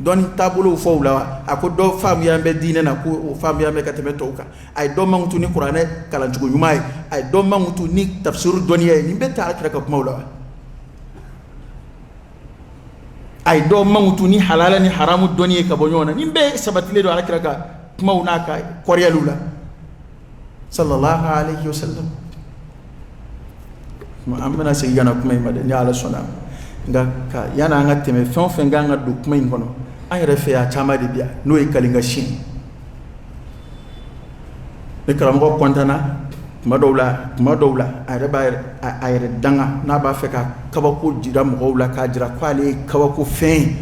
dɔnni taabolow fɔ u la a ko dɔ faamuya bɛ diinɛ na ko o faamuya bɛ ka tɛmɛ tɔw kan a ye dɔ mankutu ni kuranɛ kalancogo ɲuman ye a ye dɔ mankutu ni tafsiru dɔnniya ye nin bɛɛ tɛ alakira ka kumaw la wa a ye dɔ mankutu ni halala ni haramu dɔnni ye ka bɔ ɲɔgɔn na nin bɛɛ sabatilen don alakira ka kumaw n'a ka kɔrɔyaliw la sallallahu alaihi wasallam an bɛna segin ka na kuma in ma dɛ ni ala sɔnna nka yanni an ka tɛmɛ fɛn o fɛn kan ka don kuma in kɔnɔ an yɛrɛ fɛ yan caman de bi yan n'o ye kalinka siyɛn ni karamɔgɔ kɔntanna tuma dɔw la a yɛrɛ b'a yɛrɛ danga n'a b'a fɛ ka kabako jira mɔgɔw la k'a jira k'ale ye kabako fɛn ye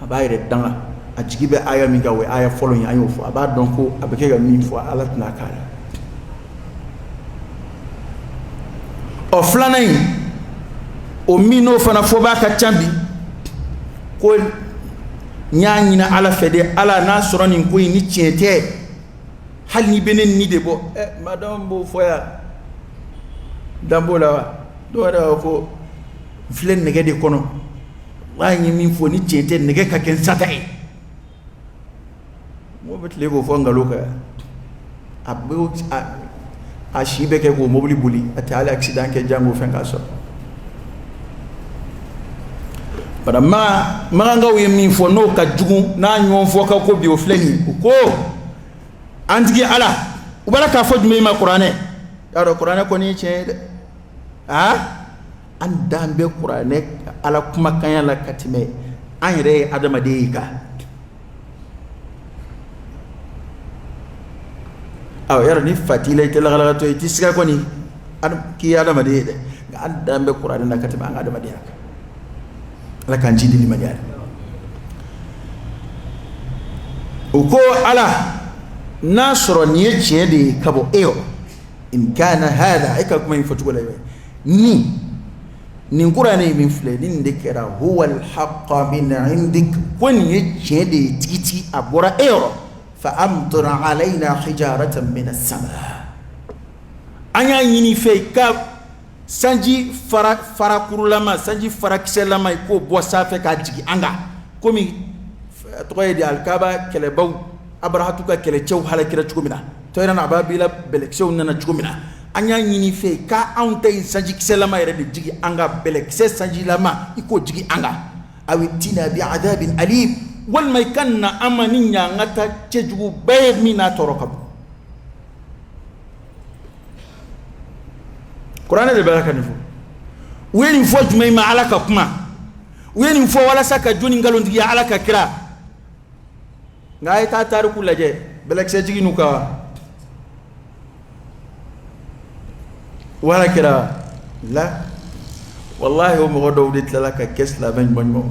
a b'a yɛrɛ danga a jigi bɛ aya min kan o ye aya fɔlɔ in an y'o fɔ a b'a dɔn ko a bɛ kɛ ka min fɔ ala tɛna k'a la ɔ filanan in o min n'o fana fɔ b'a ka ca bi ko n y'a ɲini ala fɛ de ala n'a sɔrɔ nin ko in ni tiɲɛ tɛ hali ni bɛ ne ni de bɔ madame b'o fɔ yan dan b'o la wa dɔw yɛrɛ b'a fɔ ko n filɛ nɛgɛ de kɔnɔ wa n ye min fɔ ni tiɲɛ tɛ nɛgɛ ka kɛ n sata ye mɔgɔ bɛ tile k'o fɔ nkalon kan a si bɛ kɛ k'o mobili boli a tɛ hali accident kɛ jango fɛn k'a sɔrɔ bara magankaw ye min fɔ n'o ka jugu n'a ɲɔgɔn fɔ ka ko bi o filɛ nin u ko an tigi ala u b'a la k'a fɔ jumɛn ma kuranɛ y'a dɔn kuranɛ kɔni ye tiɲɛ ye dɛ an dan bɛ kuranɛ ala kumakanya la ka tɛmɛ an yɛrɛ ye adamaden ye kan yɔrɔ ni fatila i tɛ lagalakatɔ i tɛ siga kɔni k'i ye adamaden ye dɛ nka an dan bɛ kuranɛ la ka tɛmɛ an ka adamadenya kan ala k'an ci di limaniya o ko ala n'a sɔrɔ nin ye tiɲɛ de ye ka bɔ e yɔrɔ in kana hada e ka kuma in fɔcogo la nin kuranɛ in min filɛ ni nin de kɛra huwa alhaqqa min indik ko nin ye tiɲɛ de ye tigitigi a bɔra e yɔrɔ fa amtir alayna hijaratan min as-samaa an y'a ɲini fɛ i ka sanji farakurulama sanji farakisɛlama i k'o bɔ sanfɛ k'a jigin an kan komi tɔgɔ ye di alikaba kɛlɛbaw abarahatu ka kɛlɛcɛw halakira cogo min na tɔyira na ababila bɛlɛkisɛw nana cogo min na an y'a ɲini fɛ k'anw ta in sanji kisɛlama yɛrɛ de jigin an kan bɛlɛkisɛ sanjilama i k'o jigin an kan aw tina bi adabin alim walima i ka na an ma ni ɲa an ka taa cɛjugu bɛɛ ye min n'a tɔɔrɔ ka bon kuranɛ de bɛ ka nin fɔ u ye nin fɔ jumɛn ma ala ka kuma weni fo wala saka joni ngalondi ya ala ka kira ngai ta tariku laje belek se jigi nuka wala kira la wallahi o mo do dit la ka kesla ben bon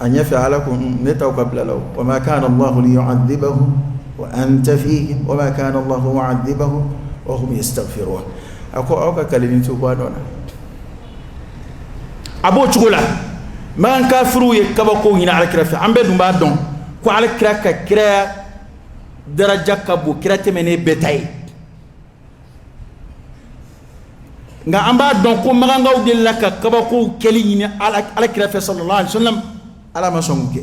أن يفعلكم نتوك بلالو وما كان الله ليعذبهم وأنت فيهم وما كان الله معذبهم وهم يستغفرون أكو كلمة سبحانه أبو تقولا ما نكافروا يكبقوا هنا على كرافة عم بدون بعدهم كو على كراكا كرا درجة كبو كرا تمني بتاعي nga amba don ko maganga udilla ka kabako keli ni ala kirafa sallallahu alaihi wasallam ala masonguke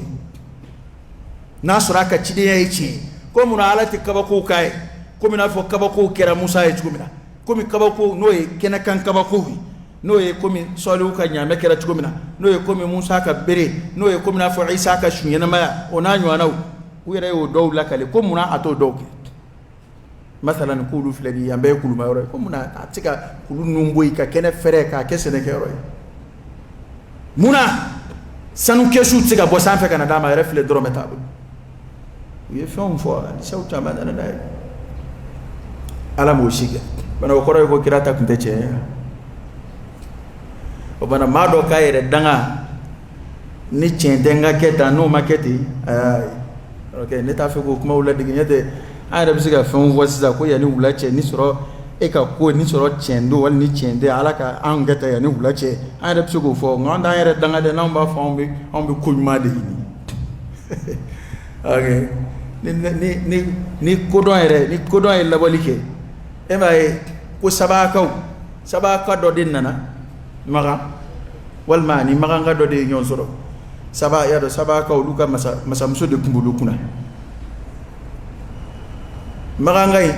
nasura ka cide yayi ko mun ala ti kabako kai ko mina fo kabako kera musa ya tugumina ko mi kabako noye kena kan kabako noye ko mi solu ka nyame kera tugumina noye ko mi musa ka bere noye ko mina fo isa ka shunyana ma onanyo anaw wire o dowla kale ko mun ato doke مثلا كولو فلاني يامبي كولو ما يروي كمونا اتيكا كولو نومبوي كا كene fere ka kesene ke yoroy muna sanu keshu tika bo san fe kana dama refle drometable ye fon fo ni sawta madana dai ala mo shiga bana ko roy ko kirata kunte che o bana mado kayre danga ni chendenga keta no maketi ay okay neta fe ko kuma wala dignete ayra bisiga fon wasiza ko yani wulache ni soro e ka ko ni soro chendo wal ni chende alaka angata yani wulache ayra bisigo fo ngonda ayra danga de namba fon bi on bi kunyma de ni okay ni kodon ayre ni kodon ay labolike e may ko sabaka do din nana maga wal mani maga ngado de nyon soro saba ya do sabaka luka masa muso de kumbulu kuna magangai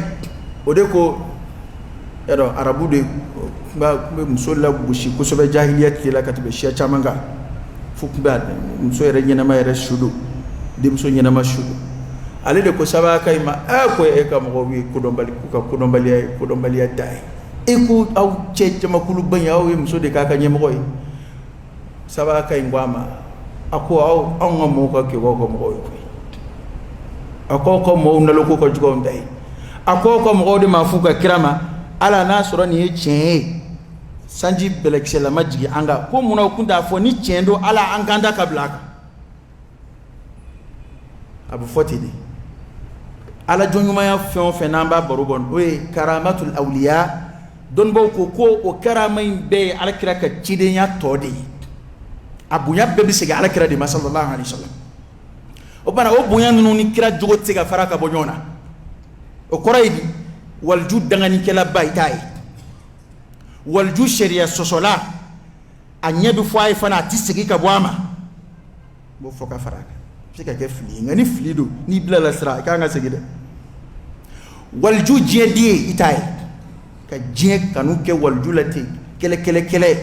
odeko yado arabu de ba musola bushi ko sobe jahiliyat la katibe shia chamanga fukba muso yere nyina ma yere shudu dim so nyina ma shudu ale de ko saba kay ma ko e kam ko wi ko dombali dai e ko aw cheche makulu banya aw muso de kaka nyema koy saba kay ngwama ako aw ngamo ko ke ko mo akoko mo na loko ko jugo ndai akoko mo de mafuka kirama ala nasoro ni chen sanji belexela majigi anga ko muna kunda fo ni chendo ala anganda kablaka abu fotidi ala jonyuma ya fe namba borobon we karamatul awliya don bo ko o karamay be ala kiraka chidenya todi abunya be bisiga ala kira de sallallahu alaihi wasallam o bana o bonya nunu ni kira jogo tiga faraka bonyona o koraydi wal jud dangani kala baytay wal ju sharia sosola anyedu fay fana tisigi ka boama bo foka faraka sika ke fli ngani flido ni blala sra ka nga segide wal ju jedi itay ka je kanu ke wal julati kele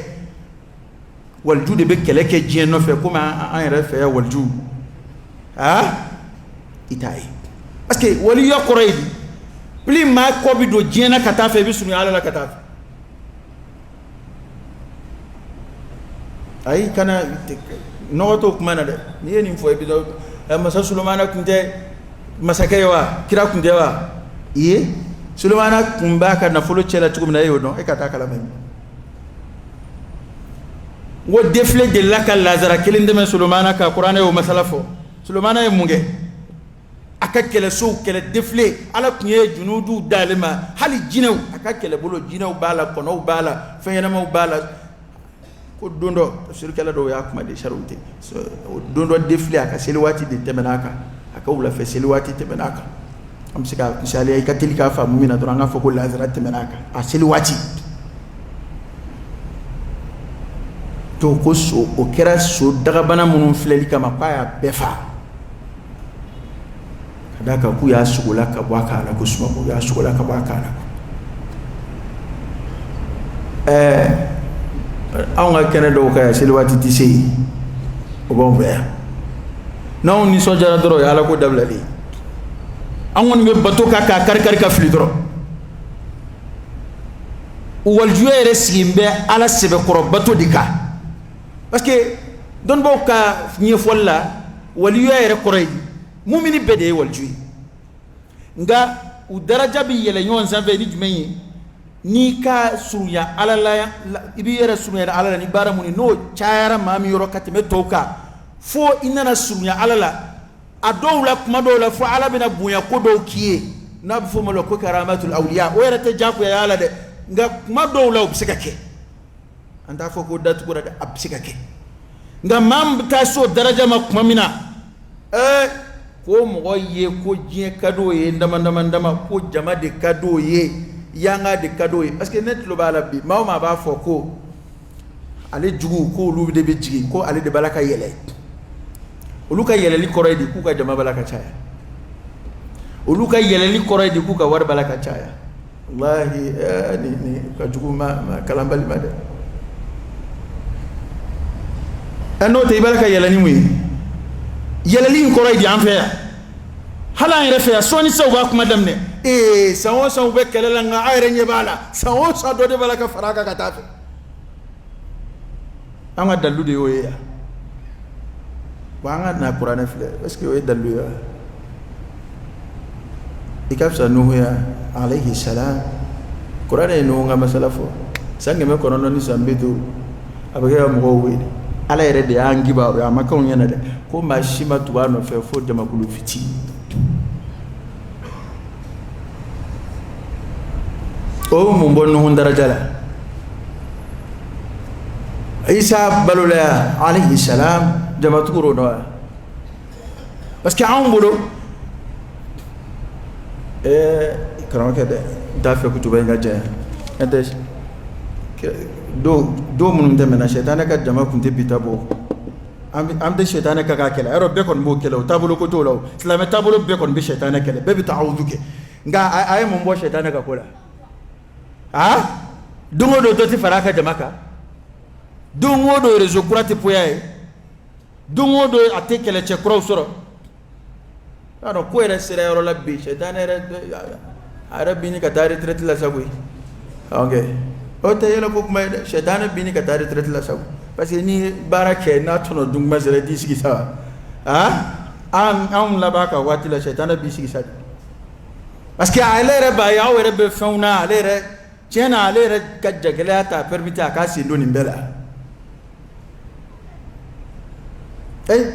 wal ju de be kele ke je no fe kuma an refe wal ju itaye parce que wali yo koraydi pli ma ko bi do jena kata fe bi sunu ala la kata ay kana no to kuma na de ni ni fo bi do masa sulumana kunte masakayewa kira kundewa iye sulumana kumbaka na folo chela tukum na yo no e kata kala men wo defle de lakal lazara kelinde men sulumana ka qur'ana yo masalafo Sulumana ye munge aka kele so kele defle ala kunye junudu dalima hali jinew aka kele bolo jinew bala kono bala fenyama bala ko dondo sur kala do yakuma de sharuti so dondo defle aka selwati de temenaka aka wula fe selwati temenaka am sika misali ay katilika fa mumina do nga foko lazara temenaka a selwati to ko so o kera so daga bana munun fleli kama paya befa daka ku ya sugula ka baka na kusuma ku ya sugula ka baka na awnga kene do ka silwati tisi o bon ver non ni so jara doro ya la ko dablali angon be bato ka fli doro waljuere sigimbe ala sebe korobato dika parce que don boka nye folla waljuere korey mumini bede waljuy nga u daraja bi yele nyon zanve ni jumeyi ni ka sunya ala la ibi yere sunya ala ni bara muni no chayara mami yoro katime toka fo inana sunya ala la adowla kuma dowla fo ala bina bunya ko do kiye na fo mo ko karamatul awliya o yere te jaku ya ala de nga kuma dowla obsikake anda fo ko datu ko da absikake nga mam ta so daraja ma kuma mina ko mo ye ko je kado ye ndama ko jama de kado ye yanga de kado ye parce que net lo bala bi ma ba fo ko ale jugu ko lu de be jigi ko ale de balaka yele uluka yele li koray di ku ka jama balaka chaya uluka yele li koray di ku ka war balaka chaya wallahi ni ka jugu ma kalambali ma de ano te balaka yele ni muy yele li koray di en fait hala en refa soni so ba kuma damne sawo so be kelela nga ayre nyebala sawo so do de balaka faraka katafe anga dalu de oya wanga na qur'an fle parce que oya dalu ya ikafsa nuhu ya alayhi salam qur'an no nga masalafo sange me kono ni sambitu abage mo we ala yere de angi ba ya makon yana de ko mashima tuano fe fo de makulu fiti o mun bonno hon daraja la Isa balula alayhi salam jamatu rono parce que on bolo karam ke de da fe ku tubay nga je ente do mun de mena shaytan ka jama kun te bitabo am de shaytan ka ka kala ero be kon mo kelo tabulo ko tolo islam tabulo be kon be shaytan kala be bi ta'awudu ke nga ay mun bo shaytan ka kola dungo do toti faraka jamaka dungo do rezo kurati poyaye dungo do atekele che kro soro ano ko era sere ro labbi shaytan era arabini ka tari tret la sabui okay o te yela ko kuma shaytan bini ka tari tret la sabu parce que ni barake na tono dung mazere disiki sa am la baka wati la shaytan bi siki sa parce que alere ba ya were be fauna alere tiena alere ka jagalata permite akasi ndo nimbela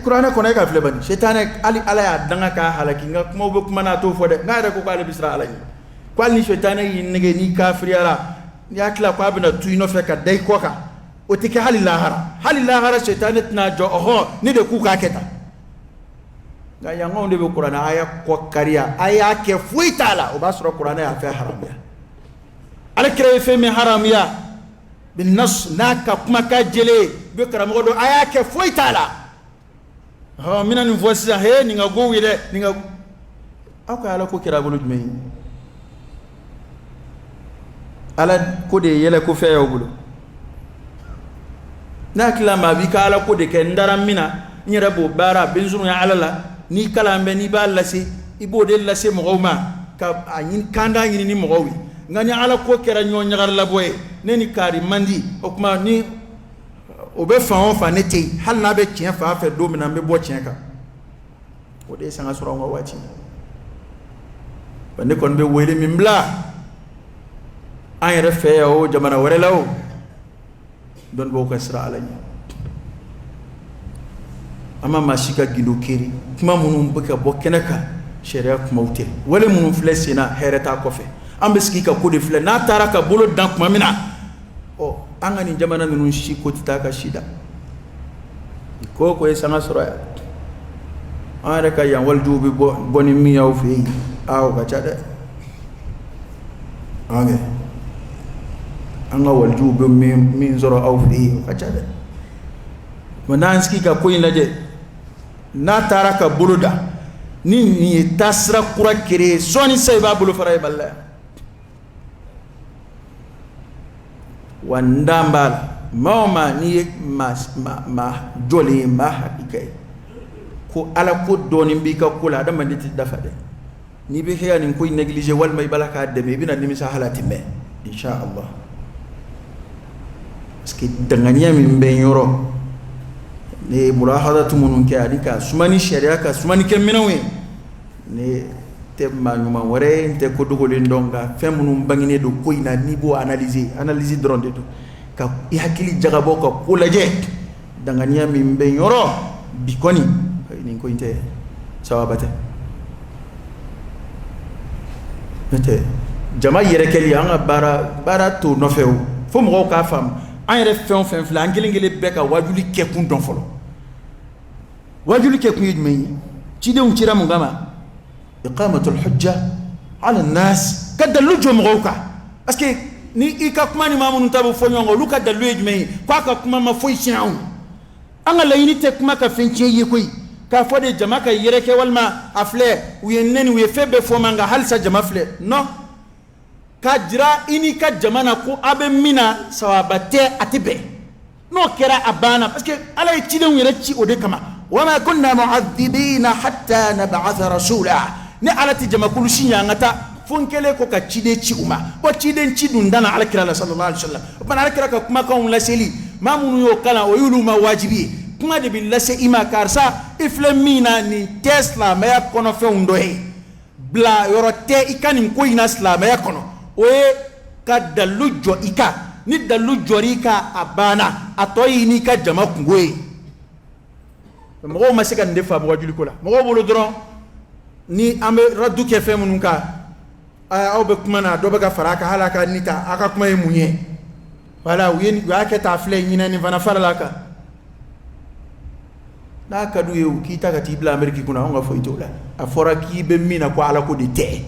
Qur'ana ko ne ka fle bani shaytan ali ala ya danga ka halaki nga kuma be kuma na to fode ngare ko ala bisra ala ko ali shaytan yi nege ni kafiriyara ya kila ko abina tuino fe ka dai ko ka o tike halilahara shaytan tna jo ho ni de ku ka keta nga ya ngonde be Qur'ana aya ko kariya aya ke fuitala o basro Qur'ana ya fe haram ya ala kire fe me haram ya bin nas naka kuma ka jele be karamo do aya ke fuitala mina ni voici he ni nga go wile ni nga aka ala ko kira bulu jumay ala ko de yele ko feyo bulu nakila ma bi ka ala ko de ke ndaram mina ni rabo bara benzunu ya ala la ni kala mbe ni ba lasi ibo de lasi mo ma ka anyin kanda ni mo wi ngani ala ko kira nyo nyagar la boy ne ni kari mandi o kuma ni o be fa nete hal na be tien fa fa do mina be bo tien ka o de sanga sura ngo wati bande kon be wele mimbla ay refe o jamana wore law don bo ko sira alanya ama mashika gindo kiri kuma munum be ka bo kenaka sharia kuma utel wala munum flesina hereta kofe ambe skika ko de fle na taraka bolo dan kuma mina o angani jamana nunu shi ko titaka shida ko sanga sura ya ara ka yan waldu bi boni mi yaw fi aw ka chade age anga waldu bi mi zoro aw fi ka chade mananski ka ko inaje na taraka buluda ni tasra kura kire soni sai ba bulu faray balla wandambala mama ni ma joli ma hakikai ko ala ko doni bi ka kula da man diti dafa de ni bi heya ni ko negliger wal may balaka de be bina ni mi sa halati me insha Allah parce que dangania min be yoro ne mulahadatu munun ke adika sumani sharia ka sumani ke minawe ne te manyuma wore te ko dogole ndonga femunum bangine do koina nibo analyser drone de ka yakili jagabo ka kulaje dangania min be yoro bikoni ni ko inte sawabate nete jama yere keli anga bara to no few fo mo ka fam an yere fen fla angelengele beka wajuli ke kun don folo wajuli ke kun yidme ci de un ci ram ngama iqamatul hujja ala an-nas kadallu jumghuka parce que ni ikakuma ni mamun tabu fo nyongo luka dalu yidme kwa ka kuma ma fo yi'un anga layini te kuma ka fenci yikoy ka fo de jama ka yere ke walma afle uyenen uye febe fo manga halsa jama fle no ka jira ini ka jamana ko abe mina sawabate atibe no kera abana parce que ala yi ciden yere ci ode kama wama kunna mu'adhibina hatta nab'atha rasula ni ala ti jama kulu shinya ngata funkele ko ka cide ci uma ko ciden ci dundana ala kira sallallahu alaihi wasallam bana ala kira ka kuma ka la seli mamunu yo kala o yulu ma wajibi kuma de bil lase ima karsa ifle mina ni tesla me kono fe undoe bla yorote ikani ko ina islam ya kono oye ka dalu jo ika ni dalu jorika abana atoyi ni ka jama kungoye mo ma se ka ndefa mo wajuli kola mo bolo dron ni ambe raddu ke fe mununka aw be kuma na do be ka faraka halaka nita aka kuma e munye wala wen wa ke ta fle nyina ni vana faralaka na kadu yu kita ka tibla ameriki kuna nga fo itola afora ki be mina ko ala ko de te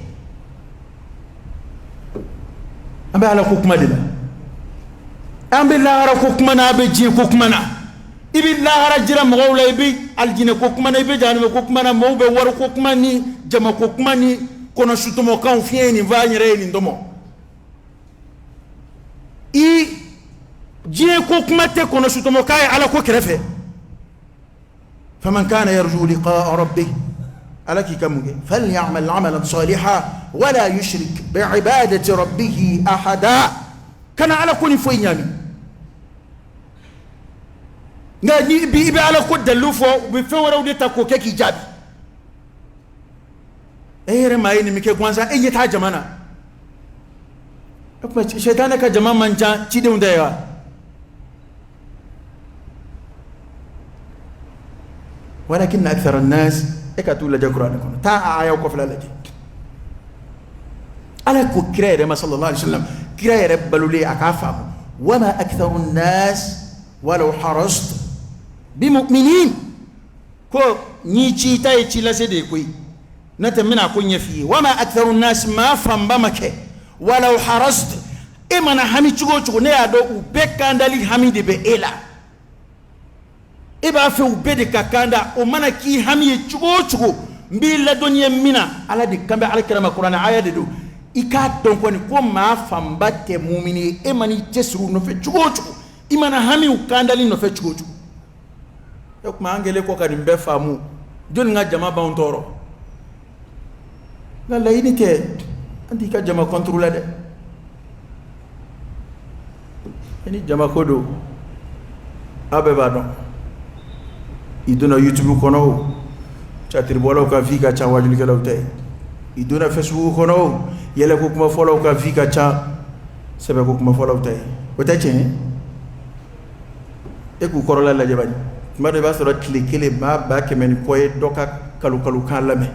ambe ala ko kuma dina ambe la ara ko kuma na be ji ko kuma na ibi la ara jira mo wala ibi aljine ko kuma na ibi janu ko kuma na mo be war ko kuma ni jama ko kuma ni kono sutumo kan fieni vanyere ni ndomo i ji ko kuma te kono sutumo kai ala ko krefe فمن كان يرجو لقاء ربه عليك كم فليعمل عملا صالحا ولا يشرك بعبادة ربه أحدا كان على كل فينيامي نادي بي على كل دلوفو بفور ودي تاكو كيكي جابي ايه ما يني ميكي كوانزا ايه تا جمانا شيطانك جمان منجا تشيدون دايوا ولكن أكثر الناس إكتول لجاكرانكم تا آية وكفلا لجي على كرير ما صلى الله عليه وسلم كرير بلولي أكافهم وما أكثر الناس ولو حرصت بمؤمنين كو نيشي تايشي لسيدي كوي نتمنى كون يفي وما أكثر الناس ما فنبمك ولو حرصت إما نحمي تشغو نيادو وبكان دالي حميد بإلا iba fe ubede kakanda o mana ki hamiye chugo mbi la donye mina ala di kambe ala kirama qur'an aya de do ika don ko ni ko ma fambate mu'mini e mani tesru no fe chugo imana hami ukanda li no fe chugo yok ma angele ko kadi mbe famu don nga jama ba on toro la layini ke andi ka jama contrôler de ni jama kodo abe ba don iduna YouTube kono chatri bolo ka vika cha wajuli kala utay iduna Facebook kono yele ko kuma follow ka vika cha sebe ko kuma follow utay utache e ku korola la jabani made ba so cliquer ma ba ke men koy doka kalu kala me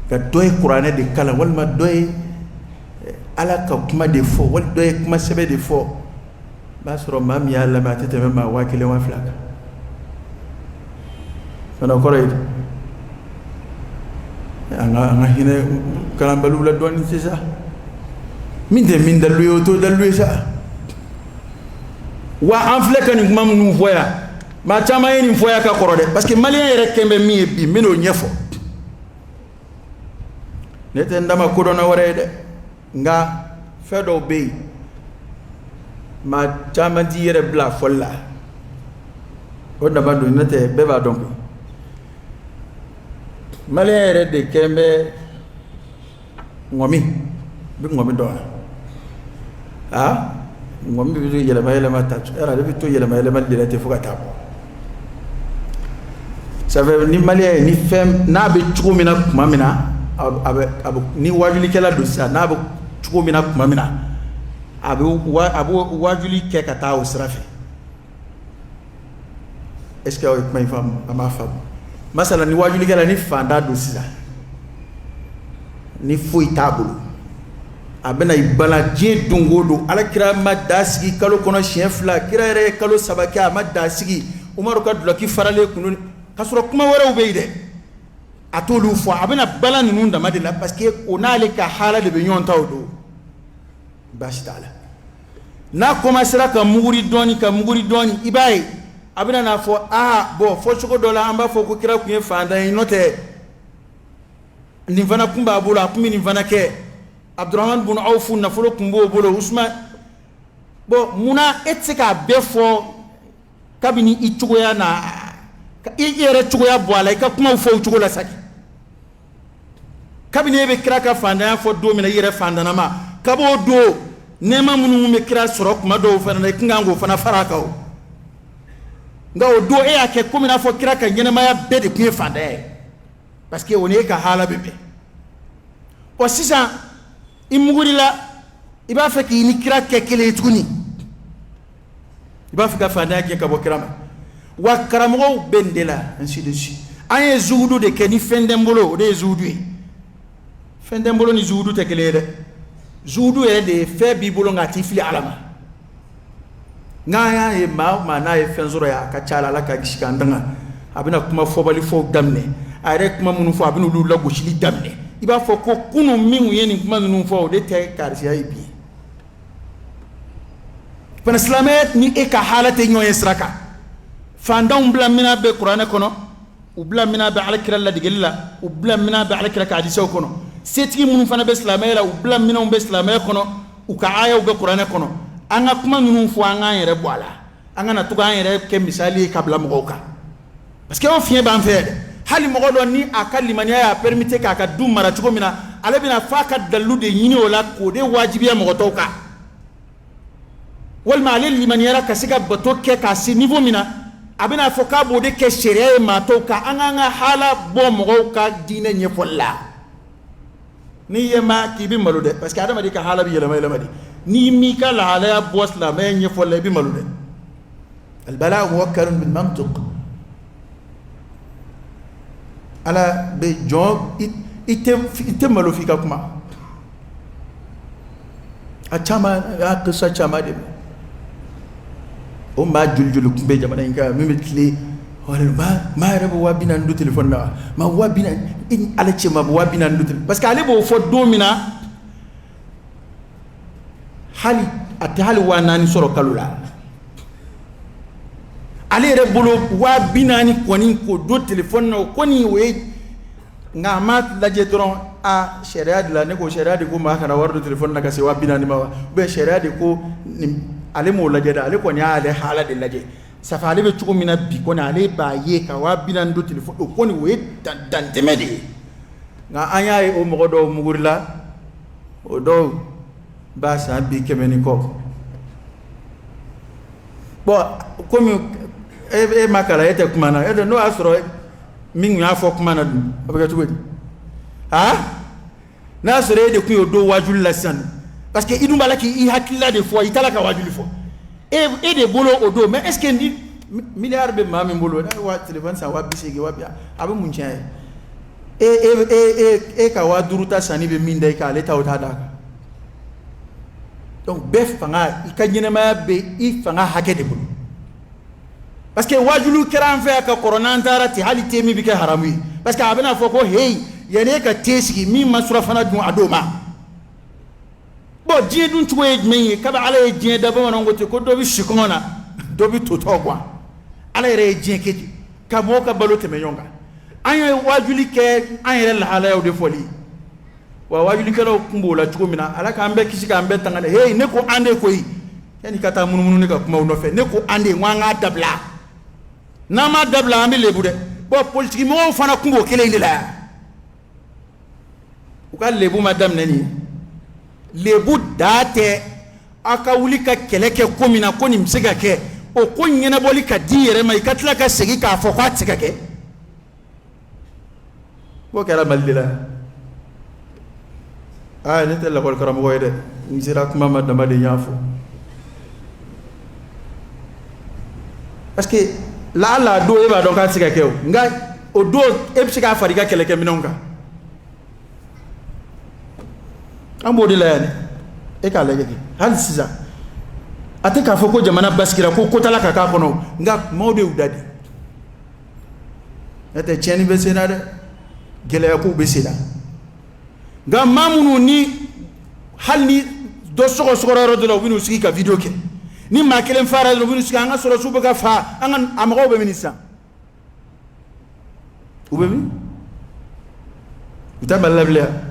ka doy qur'ane de kala wal ma doy ala ka kuma de fo wal doy kuma sebe de fo ba so mam ya la ma tete ma wakile wa flaka ana korayde anga hine kalam balula doni sisa min dalu to dalu sa wa anfleka ni kuma nu voya ma chama yini voya ka korode parce que malien yere kembe mi bi mino nyefo nete ndama ko dona warede nga fedo be ma chama di yere bla folla o da badu nete beba donc malere de kembe ngomi bi ngomi do ngom bi to yelema tatu era de to yelema de te fuka tabo ça veut ni malien ni fem na be chugumina kumamina abu ni wajuli kala do sa na be chugumina kumamina abu wajuli ke kata o srafi est-ce que ma femme ma femme masala ni wajuli kala ni fanda do sisa ni foi tabulu abena ibala je dongodo ala kira ma dasigi kalo kono chefla kira re kalo sabaka ma dasigi umaru ka dulaki farale kunu kasoro kuma wara ubeide atolu fo abena bala nunu da madina parce que onale ka hala de benyon tawdo bashi taala na commencera ka muguri doni ibai abena na fo bo fo choko dola amba fo ko kira ku fanda inote ni vana kumba bolo akumi ni vana ke Abdurrahman bin Auf na folo kumbo bolo Usman bo muna etseka befo kabini ichugoya na iyere chugoya boala ka kuma fo chugola saki kabini ebe kraka fanda fo do mina yere fanda na ma kabo do nema munu me kira soro kuma do fana na kingango fana faraka o ngawo do e ake kuma na fo kraka nyene ma ya bede ku fanda parce que on est ka hala bebe o sisa imugurila iba fa ki ni kira ke kele tukuni iba fa ka fanda ke ka bo kirama wa karamo bendela ainsi de suite aye zuudu de ke ni fendembolo de zuudu fendembolo ni zuudu te kele de zuudu e de fe bibolo ngati fili alama ngaya e ma na e fenzoro ya ka chala la ka gishika ndanga abina kuma fobali fo damne are kuma munu fo abinu lu la goshili damne iba fo ko kunu mingu yeni kuma nunu fo de te karsia ibi pan islamet ni e ka halate nyoy sraka fanda umbla mina be qur'ana kono ubla mina be ala kira la digella ubla mina be ala kira ka hadisa kono setigi munu fana be islamela ubla mina be islamela kono uka aya be qur'ana kono anga kuma nunu fo anga yere boala anga na tuga yere ke misali kabla mogoka parce que on fien ban fede hali mogodo ni akali mania ya permite ka ka dum mara chugo mina ale bina faka dalude nyini wala ko de wajibiya mogotoka wal malil liman yara kasika batoke ka si niveau mina abina foka bode ke sheria ma toka anga hala bo mogoka dine nyefolla ni yema kibi malude parce que adama di ka hala bi yelama di ni mi ka la hala ya boss la me nyefolla bi malude al bala muwakkal bil mantiq ala be job item malofika kuma achama akisa chama de o ma juljulu kumbe jamana inga mimitli wala ma rebo wabina ndu telephone na ma wabina in ala chema wabina ndu parce que ale bo fo domina hali atali wanani soro kalula ale rebolo wabina ni koni ko do telephone na koni we ngama laje dron a sharia de la ne ko sharia de ko ma kana wardo telephone na ka se wabina ni ma be sharia de ko ale mo laje da ale ko nya ale hala de laje safa ale be tuko mina bi ko na ale ba ye ka wabina ndo telephone ko ni we dan temede nga anya e o mo do mugurla o do ba sa bi kemeni ko bo comme e makala ete kumana ede no asro mingu afọ kumana du abega tuwe na asro ede ku odo wajul lasan parce que idum balaki I hakilla de fo itala ka wajul fo e de bolo odo mais est-ce que ni milliard be mami bolo na wa téléphone sa wa bisege wa bia abe muncha e ka wa duruta sani be minda ka leta otada donc bef fanga ikanyene ma be I fanga hakede bolo parce que wajulu kiran fe ka corona ntarati hali temi bike haramu parce que abena foko hey yene ka teski mi masura fana dun adoma bo je dun tuwe men ka ba ala je da ba non gote ko do bi shikona do bi totogwa ala re je keji ka mo ka balote me yonga anya wajuli ke anya la ala yo de foli wa wajuli ke lo kumbo la tukomina ala ka ambe kishika ambe tangale hey ne ko ande ko yi yani kata mununu ne ka kuma no fe ne ko ande nwanga dabla nama dabla ambi lebu de bo politique mo fana kumbo kele la uka lebu madame nani lebu date aka wuli ka kɛlɛ kɛ ko min na ko nin bɛ se ka kɛ o ko ɲɛnabɔli ka di yɛrɛ ma i ka tila ka segin k'a fɔ k'a tɛ se ka kɛ o kɛra Mali de la ne tɛ lakɔli karamɔgɔ ye dɛ n sera kuma ma dama de y'a fɔ parce que la don e b'a dɔn k'a tɛ se ka kɛ o nka o don e bɛ se k'a fara i ka kɛlɛkɛminɛnw kan an b'o de la yan e k'a lajɛ hali sisan a tɛ k'a fɔ ko jamana basigira ko kotala ka k'a kɔnɔ nka maaw de y'u da di n'o tɛ tiɲɛni bɛ sen na dɛ gɛlɛya kow bɛ sen na nka maa minnu ni hali ni dɔ sɔgɔsɔgɔra yɔrɔ dɔ la u bɛ n'u sigi ka video kɛ ni maa kelen fara dɔrɔn u bɛ n'u sigi an ka sɔrɔsiw bɛ ka fa an ka a mɔgɔw bɛ min sisan u bɛ min u tɛ Mali la bilen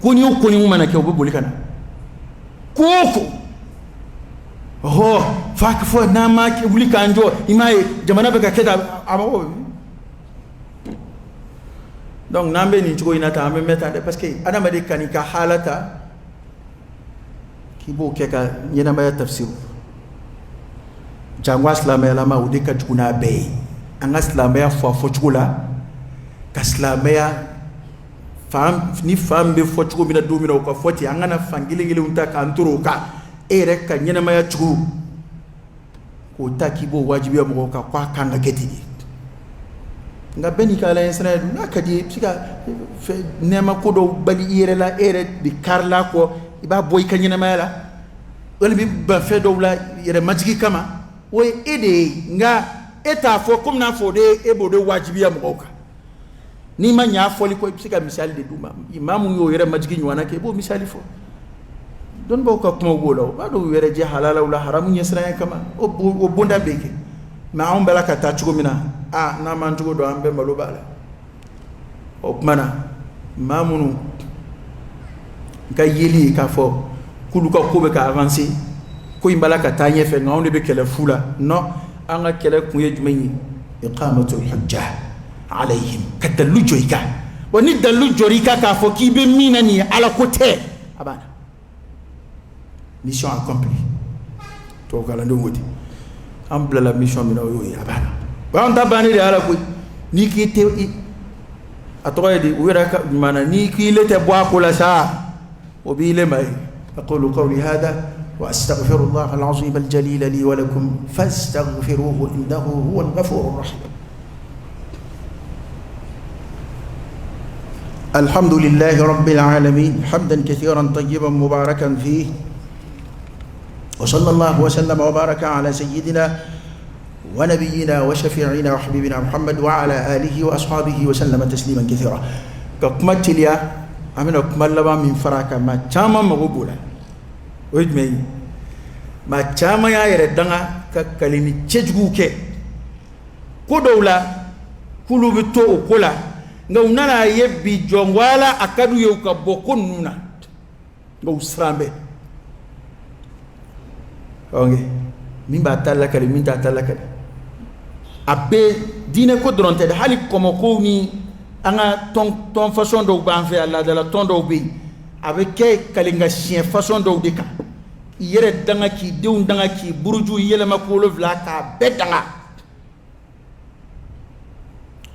ko ni o ko ni mana kɛ u bɛ boli ka na ko o ko fa ka fɔ n'an ma wuli k'an jɔ i m'a ye jamana bɛ ka kɛ tan a mɔgɔw bɛ min donc n'an bɛ nin cogo in na tan an bɛ mɛn tan dɛ parce que adamaden ka n'i ka hala ta k'i b'o kɛ ka ɲɛnamaya tafsir jango a silamɛyalama o de ka jugu n'a bɛɛ ye an ka silamɛya fɔ a fɔcogo la ka silamɛya ni fan bɛ fɔ cogo min na don min na o ka fɔ ten an kana fan kelen kelenw ta k'an toro o kan e yɛrɛ ka ɲɛnamaya cogo k'o ta k'i b'o wajibiya mɔgɔw kan k'a kan ka kɛ ten de nka bɛɛ n'i ka ala ɲɛsira ye n'a ka di ye i bɛ se ka nɛɛma ko dɔw bali i yɛrɛ la e yɛrɛ de karila kɔ i b'a bɔ i ka ɲɛnamaya la walima i ban fɛn dɔw la yɛrɛ majigi kama o ye e de ye nka e t'a fɔ komi n'a fɔ e b'o de wajibiya mɔgɔw kan n'i ma ɲɛ a fɔli kɔ i bɛ se ka misali de d'u ma maa min y'o yɛrɛ majigi ɲɔgɔnna kɛ i b'o misali fɔ dɔnnibaw ka kumaw b'o la o b'a dɔn u yɛrɛ jɛ halalaw la haramu ɲɛsiranya kama o bonda bɛ kɛ mɛ anw bɛ la ka taa cogo min na n'an m'an cogo dɔn an bɛɛ malo b'a la o tuma na maa minnu ka yeli ye k'a fɔ k'olu ka ko bɛ ka avancer ko in b'a la ka taa ɲɛfɛ nka anw de bɛ kɛlɛ fu la non an ka kɛlɛ kun ye jumɛn ye iqamatul hujja alayhim ka dalilu jɔ i kan wa ni dalilu jɔra i kan k'a fɔ k'i bɛ min na nin ye ala ko tɛ a banna mission accomplie tubabukalandenw ko ten an bilala mission min na o y'o ye a banna wa an ta bannen de ala koyi n'i k'i tɛ a tɔgɔ ye di u yɛrɛ ka mana n'i k'i le tɛ bɔ a ko la sa o b'i le ma ye aqulu qawli hada wa astaghfirullah al-azim al-jalil li wa lakum fastaghfiruhu innahu huwal ghafurur rahim الحمد لله رب العالمين حمدا كثيرا طيبا مباركا فيه وصلى الله وسلم وبارك على سيدنا ونبينا وشفيعنا وحبيبنا محمد وعلى آله وأصحابه وسلم تسليما كثيرا كمت ليا أمين أكمل لما من فراك ما تاما مغبولا ويجمعي ما تاما يا يردنا ككلمة تجوك كدولا كلو بتو كلا nga unana yebbi jongwala akadu ye ka bokon nuna nga usrambe onge min ba talla kale min ta talla kale abbe dine ko dronte hali komo ko ni anga ton façon do ban fe Allah dala ton do be abe ke kale nga chien façon do de ka yere danga ki deun danga ki buruju yele makolo vla ka bedanga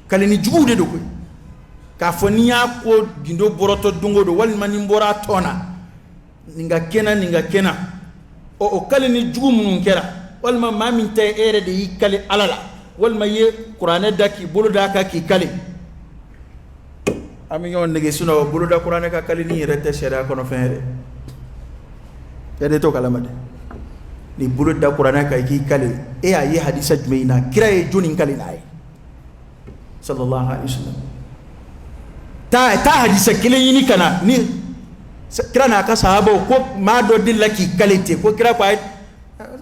kale ni jubude do ko k'a fɔ n'i y'a ko gindo bɔrɔtɔ dongo don walima ni n bɔra a tɔn na nin ka kɛna o kale ni jugu minnu kɛra walima maa min tɛ e yɛrɛ de y'i kale ala la walima i ye kuranɛ da k'i bolo da kan k'i kale an bɛ ɲɔgɔn nege sinɔn bolo da kuranɛ ka kale ni yɛrɛ tɛ sariya kɔnɔ fɛn yɛrɛ e de t'o kalama dɛ ni bolo da kuranɛ kan i k'i kale e y'a ye hadisa jumɛn in na kira ye jɔnni kale n'a ye sallallahu alaihi wasallam ta hadisa kelen ɲini kana ni kira n'a ka sahabaw ko maa dɔ delila k'i kale ten ko kira ko a ye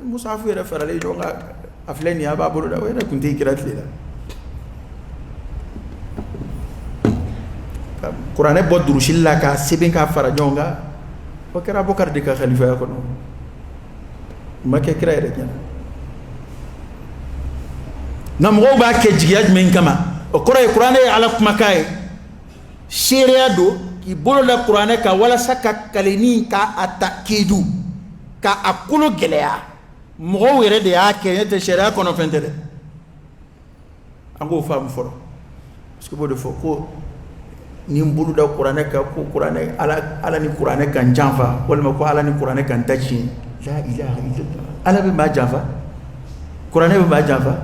musafu yɛrɛ faralen ɲɔgɔn kan a filɛ nin ye a b'a bolo da o yɛrɛ tun tɛ kira tile la kuranɛ bɔ durusili la k'a sɛbɛn k'a fara ɲɔgɔn kan o kɛra Abubakar de ka xalifaya kɔnɔ o ma kɛ kira yɛrɛ ɲɛna nka mɔgɔw b'a kɛ jigiya jumɛn kama o kɔrɔ ye kuranɛ ye ala kumakan ye seereya don ki bolo la Qur'an ka wala saka kaleni ka atakidu ka akulu geleya mo were de yake te sharia kono fentere ango fam foro parce que bo de fo ko ni bolo da Qur'an ka ko Qur'an ala ni Qur'an kan janfa wala ko ala ni Qur'an kan tachi la ilaha illallah ala be ma janfa Qur'an be ma janfa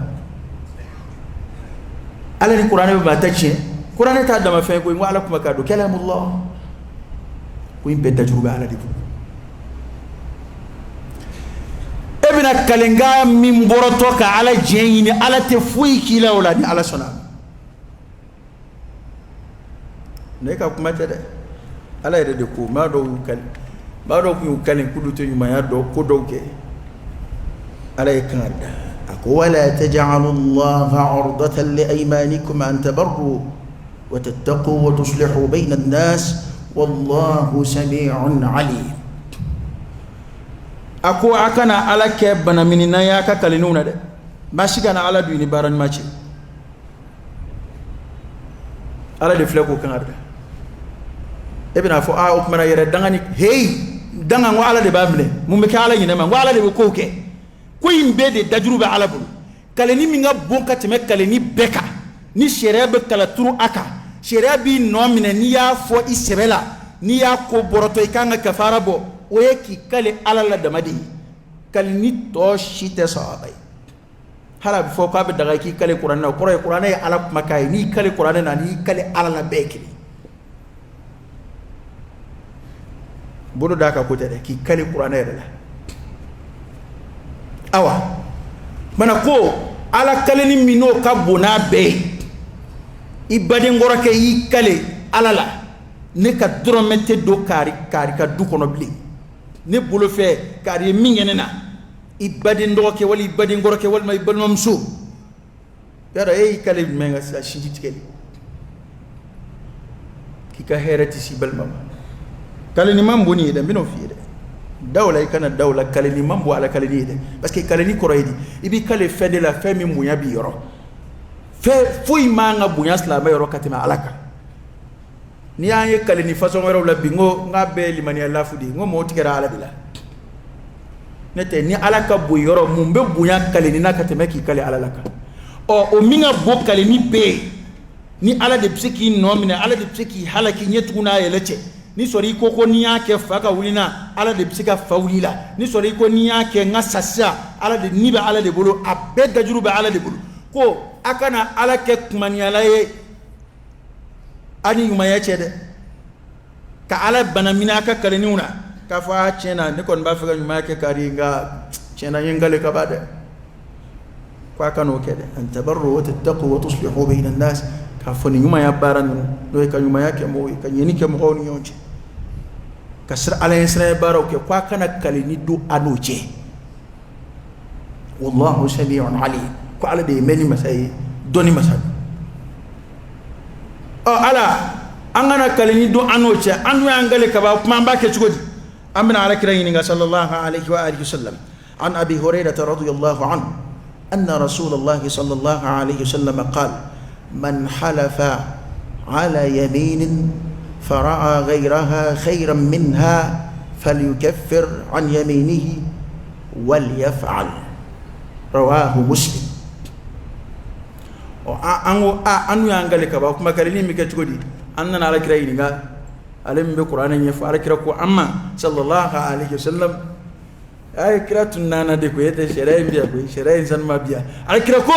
ala ni Qur'an be ma tachi Qur'an ta dama fe ko ngala kuma ka do kalamullah ko imbe tajruba ala dibu ebina kalenga min boroto ka ala jeyni ala te fuyi kila wala ni ala sona ne ka kuma ta de ala yede de ko ma do ku kalen kudu to yuma ya do ko do ke ala yakanda ako wala taj'alu allaha 'urdatan li aymanikum an tabarru wa tattaqu wa tuslihu bayna an-nas wallahu sami'un 'alim ako akana ala ke banamini na ya ka kalinuna de mashiga na ala duini baran machi ala de fleko kan arda ebina fo a okmana yere dangani hey danga ngo ala de bamle mumbe ka ala nyina ma ngo ala de ko ke ko yimbe de dajruba ala bulu kaleni minga bonka teme kaleni beka ni sherebe kala turu aka sherebe nomine ni ya fo isebela ni ya ko boroto ikanga kafara bo oye ki kale ala la damadi kaleni to shite sahabai hala fo ko be daga ki kale qur'an na qur'an ya ala makai ni kale qur'an na ni kale ala la beki bodo daka ko tede ki kale qur'an ya la awa mana ko ala kale ni mino ka bona be ibade ngoro ke yi kale ala la ne ka dromete do kari ka du kono bli ne bolo fe kari mingene na ibade ndo ke wali ibade ngoro ke wal may balmam su yara e kale menga sa shiji tikeli ki ka herati si balmam kale ni mambo ni de mino fi de dawla ikana dawla kale ni mambo ala kale ni de parce que kale ni koroydi ibi kale fe de la fe mi munya bi yoro fe fuy manga bunya slama yoro katima alaka ni anye kale ni façon wero la bingo ngabe limani ala fudi ngo mo tikera ala bila nete ni alaka bu yoro mumbe bunya kale ni nakatema ki kale ala laka o minga bo kale ni be ni ala de psiki nomine ala de psiki halaki nyetuna yeleche ni sori koko ni yake faka wulina ala de psika fawlila ni sori ko ni yake ngasasa ala de niba ala de bolo abbe dajruba ala de bolo ko akana ala ke kumani ala ye ani yuma ya cede ka ala banamina ka kaleniuna ka fa chena ne kon ba fa yuma ke kari nga chena yengale ka bade kwa kano kede an tabarru wa tattaqu wa tuslihu bayna an-nas ka foni yuma ya baran no ka yuma ya ke mo ka yeni ke mo honi yonche ka sir ala yesra baro ke kwa kana kaleni do anoje wallahu sami'un alim ko ala de meni masai doni masai ala angana kaleni do anoche anu angale ka ba mamba ke chugodi amna ala kirayni nga sallallahu alaihi wa alihi wasallam an abi hurairah radhiyallahu anhu anna rasulullah sallallahu alaihi wasallam qala man halafa ala yamin fara'a ghayraha khayran minha falyukaffir an yaminihi walyaf'al rawahu muslim o anu angale ka ba kuma kaleni mi ke chugodi anna ala kirayni nga alim be qur'an ni fa ala kira ko amma sallallahu alaihi wasallam ay kira tunana de ko yete shere biya ko shere insan ma biya ala kira ko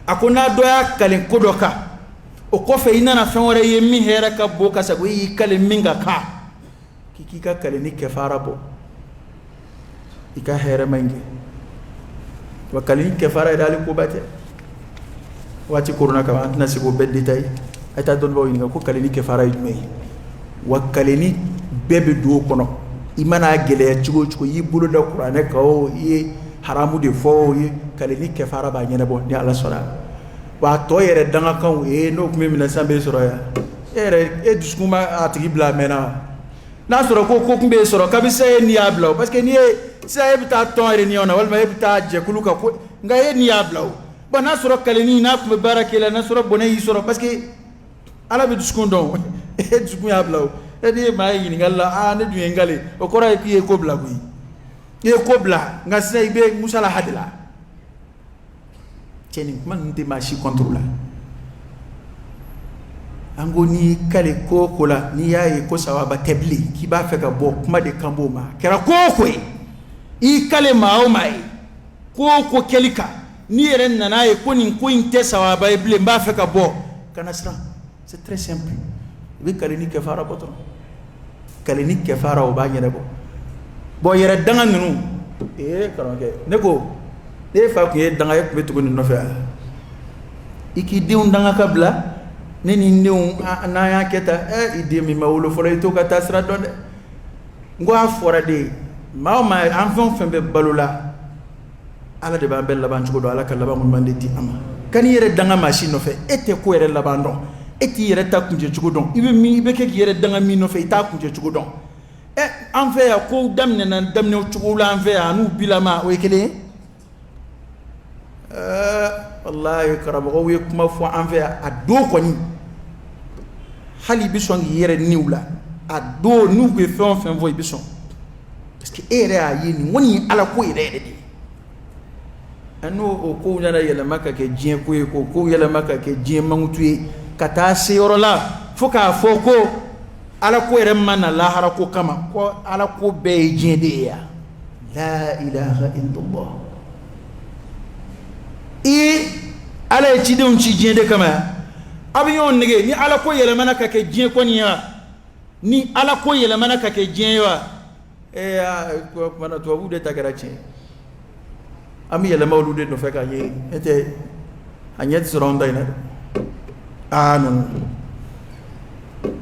akona doya kalen kodoka o ko fe inana fenwore yemi hera ka boka sa ko yi kalen minga ka kiki ka kalen ni kafara bo ika hera mangi wa kalen kafara dal ko bate wati kuruna ka antna sigo beddi tay ayta don bo yinga ko kalen ni kafara yumay wakaleni bebe do kono imana gele chugo chugo yibulo da qur'ane ka o yi haramu de fo yi kaleni kefara ba nyene bo ni ala sora wa to yere danga kan no kuma mina sambe sora ya ere diskuma atigi bla mena na sora ko kumbe sora kabisa ni abla parce que ni sa ebita ton ere ni ona walma ebita je kuluka ko nga ni abla ba na sora kaleni na kuma barakela na sora bonay sora parce que ala be diskundon diskuya ablaw edi mai ngalla ne du ngale o kora e piye ko bla gui e ko bla ngasa ibe musala hadila teni man de machi contrôle ango ni kale ko kola ni yayi ko sawaba tabli ki ba fe ka bo kuma de kambo ma kera ko ko i kale ma o mai ko kelika ni yere nana e ko ni ko inte sawaba e ble ba fe ka bo kanasra c'est très simple be kale ni kafara ko to kale ni kafara o ba nyere bo yere danga nunu karonke ne ko e fa ko e danga e betu ko ni no fe iki diun danga kabla neni new na ya keta ide mi mawlo fora ito ka tasra donde ngwa fora de ma enfant fembe balula ala de ba bella ban chugo do ala kala ba mun mande di ama kan yere danga machine no fe ete ko yere labando eti yere ta kunje chugo don ibe ke yere danga mi no fe ta kunje chugo don en fe ya ko damne nan damne chugo la en fe anu bilama o ekele wallahi karabo wi kuma fo en fe a do ko ni hali bison yere niwla a do nu be fon voy bison parce que ere a yini woni ala ko ere de anu o ko nyana yele maka ke jien ko yele maka ke jien mangutuye kata se yorola foka foko ala ko ere manna la hara ko kama ko ala ko be jien de ya la ilaha illallah ala ci de un ci jien de kama abiyon nige ni ala ko yele mana ka ke jien ko niya ni ala ko yele mana ka ke jien wa ko mana to bu de tagara ci ami yele mawlude no feka ye ete anyet soronda ina non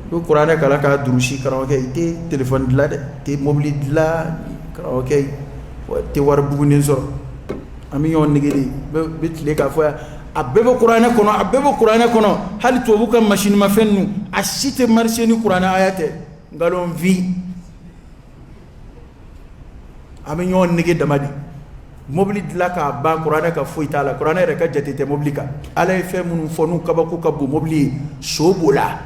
do qur'ana kala ka durushi kara ke te téléphone de la de te mobile de la kara ke te war bugu ni sor ami yon nige di be tle ka fo abebe qur'ana kono hali to buka machine ma fennu ashite marché ni qur'ana ayate ngalon vi ami nyon nige damadi mobili dila ka ba qur'ana ka fo itala qur'ana re ka jatete mobilika ala fe mun fonu kabako kabu mobili sobola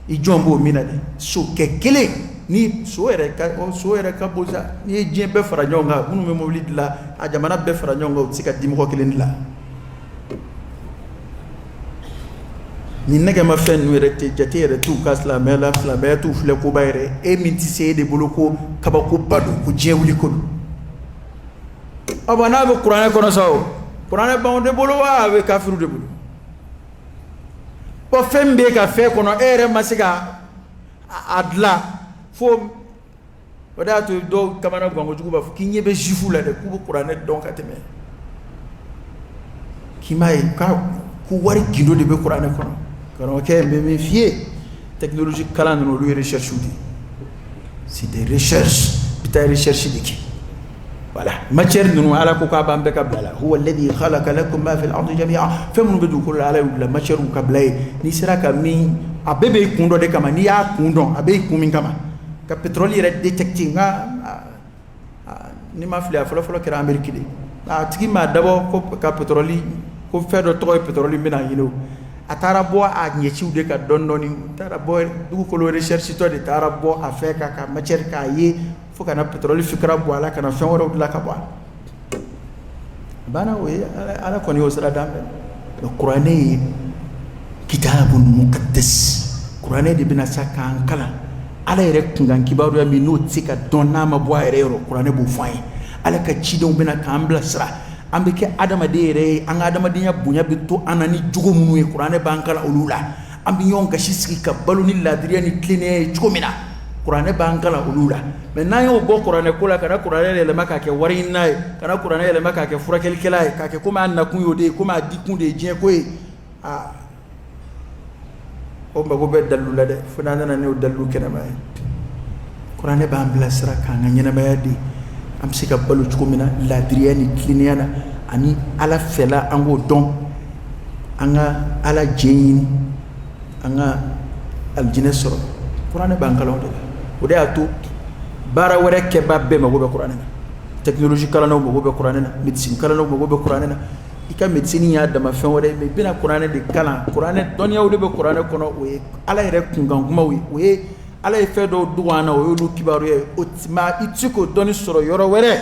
i jombo minade so kekele ni so ere ka boza ni jembe fara nyonga mun me mobili dila a jamana be fara nyonga utsika dimko kelen dila ni nege ma fen nu rete jate tu kasla mela fla be tu fle ko bayre e minti se de boloko kabako badu ko jewli ko abana be qur'an ko no saw qur'an ba de bolo wa be kafiru de bolo po fembe ka fe ko no ere masika adla fo wada to do kamana gongo jugo ba kinye be jifu la de ku qur'an donc ateme kimai ka ku wari gindo de be qur'an ko no quand on me méfier technologie kala no lui recherche outil c'est des recherches bita recherche diki voilà matière nous ala ko ka bambe ka bala huwa alladhi khalaqa lakum ma fil ardi jami'a famun bidu kullu ala la matière ka blay ni siraka mi abebe kundo de kama ni ya kundo abe kumi kama ka pétrole ire détecting ni ma fля folo kera amerique de tigi ma dabo ko ka pétrole ko faire de trop pétrole bina yino atara bo a nyechiu de ka dondoni tara bo du ko lo recherche to de tara bo a fe ka matière ka yi fo kana pétrole fikra bo ala kana fe woro la ka bo bana we ala ko ni osra dambe le qur'ani kitabun muqaddas qur'ani de bina saka kala ala yere kungan kibaru ya mi no tika donna ma bo ayre ro qur'ani bu fay ala ka chidon bina kambla sra ambe ke adama de re an adama dinya bunya bitu anani jugo munu e qur'ane bankala ulula ambi yon ka shiski ka baluni ladriya ni clean chumina qur'ane bankala ulula maintenant yo bo qur'ane kula kana qur'ane le maka ke warin nay kana qur'ane le maka ke furakel kelay ka ke kuma na kun yo de kuma dikun de jien ko o mbago be dalula de funana na ne dalu kenama qur'ane ba ambla sra ka nganyana bayadi am sika balu chumina ladriani cliniana ani ala fela ango don anga ala jeni anga aljinesro qur'ane bankalo de ode atu bara wore ke babbe mago be qur'ane technologie kala no mago be qur'ane medicine kala no mago be qur'ane ika medicine ya dama fen wore me bina qur'ane de kala qur'ane donya wode be qur'ane kono we ala ire kungan kuma we ala ye fɛn dɔw duwana o y'olu kibaru ye o ma i ti ko dɔnni sɔrɔ yɔrɔ wɛrɛ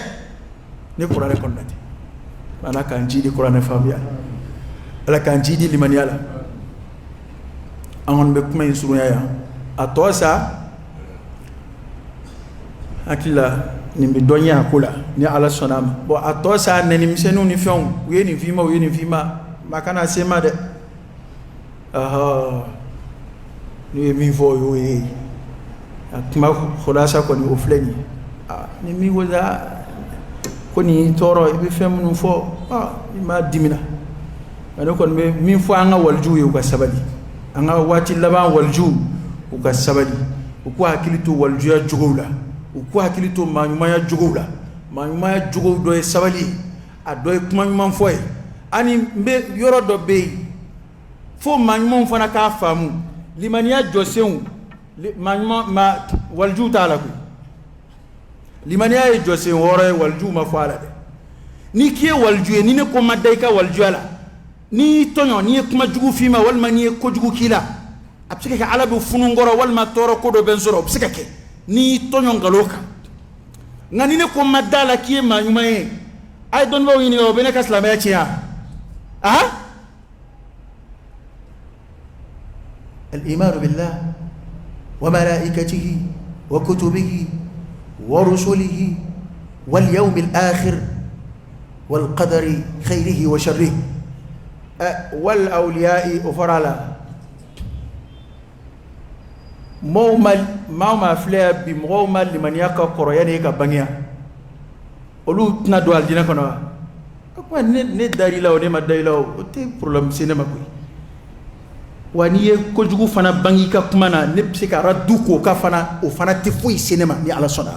ni kuranɛ kɔnɔna tɛ ala k'an ji di kuranɛ faamuya ala k'an ji di limaniya la an kɔni bɛ kuma in surunya yan a tɔ sa hakili la nin bɛ dɔn ye a ko la ni ala sɔnna a ma bon a tɔ sa nɛnimisɛnninw ni fɛnw u ye nin f'i ma u ye nin f'i ma ma kana se ma dɛ n'u ye min fɔ o y'o ye a kuma xulasa kɔni o filɛ nin ye ni min ko ko nin y'i tɔɔrɔ i bɛ fɛn minnu fɔ i m'a dimina ne kɔni bɛ min fɔ an ka walijuw ye u ka sabali an ka waati laban walijuw u ka sabali u k'u hakili to walijuya jogow la u k'u hakili to maaɲumanya jogow la maaɲumanya jogow dɔ ye sabali a dɔ ye kuma ɲuman fɔ ye ani n bɛ yɔrɔ dɔ bɛ yen fo maaɲumanw fana k'a faamu limaniya jɔsenw walijuw t'a la koyi limaniya ye jɔsen wɔɔrɔ ye walijuw ma fɔ a la dɛ n'i k'i ye waliju ye ni ne ko ma da i ka walijuya la n'i y'i tɔɲɔ n'i ye kuma jugu f'i ma walima n'i ye kojugu k'i la a bɛ se ka kɛ ala bɛ funu n kɔrɔ walima tɔɔrɔ ko dɔ bɛ n sɔrɔ o bɛ se ka kɛ n'i y'i tɔɲɔ nkalon kan nka ni ne ko ma da la k'i ye maa ɲuman ye a ye dɔnnibaw ɲininka o bɛ ne ka silamɛya tiɲɛ wa الإيمان بالله وملائكته وكتبه ورسله واليوم الآخر والقدر خيره وشره والأولياء أفرالا ما فلا بمغوما لمن يقع قريانه كبانيا ولو تنادوا الجنة كنا أكما نداري لا ونما داري لا وتي problem سينما كوي wani ye kojugu fana bangi ka kuma na ne bɛ se ka radu ko ka fana o fana tɛ foyi se ne ma ni ala sɔnna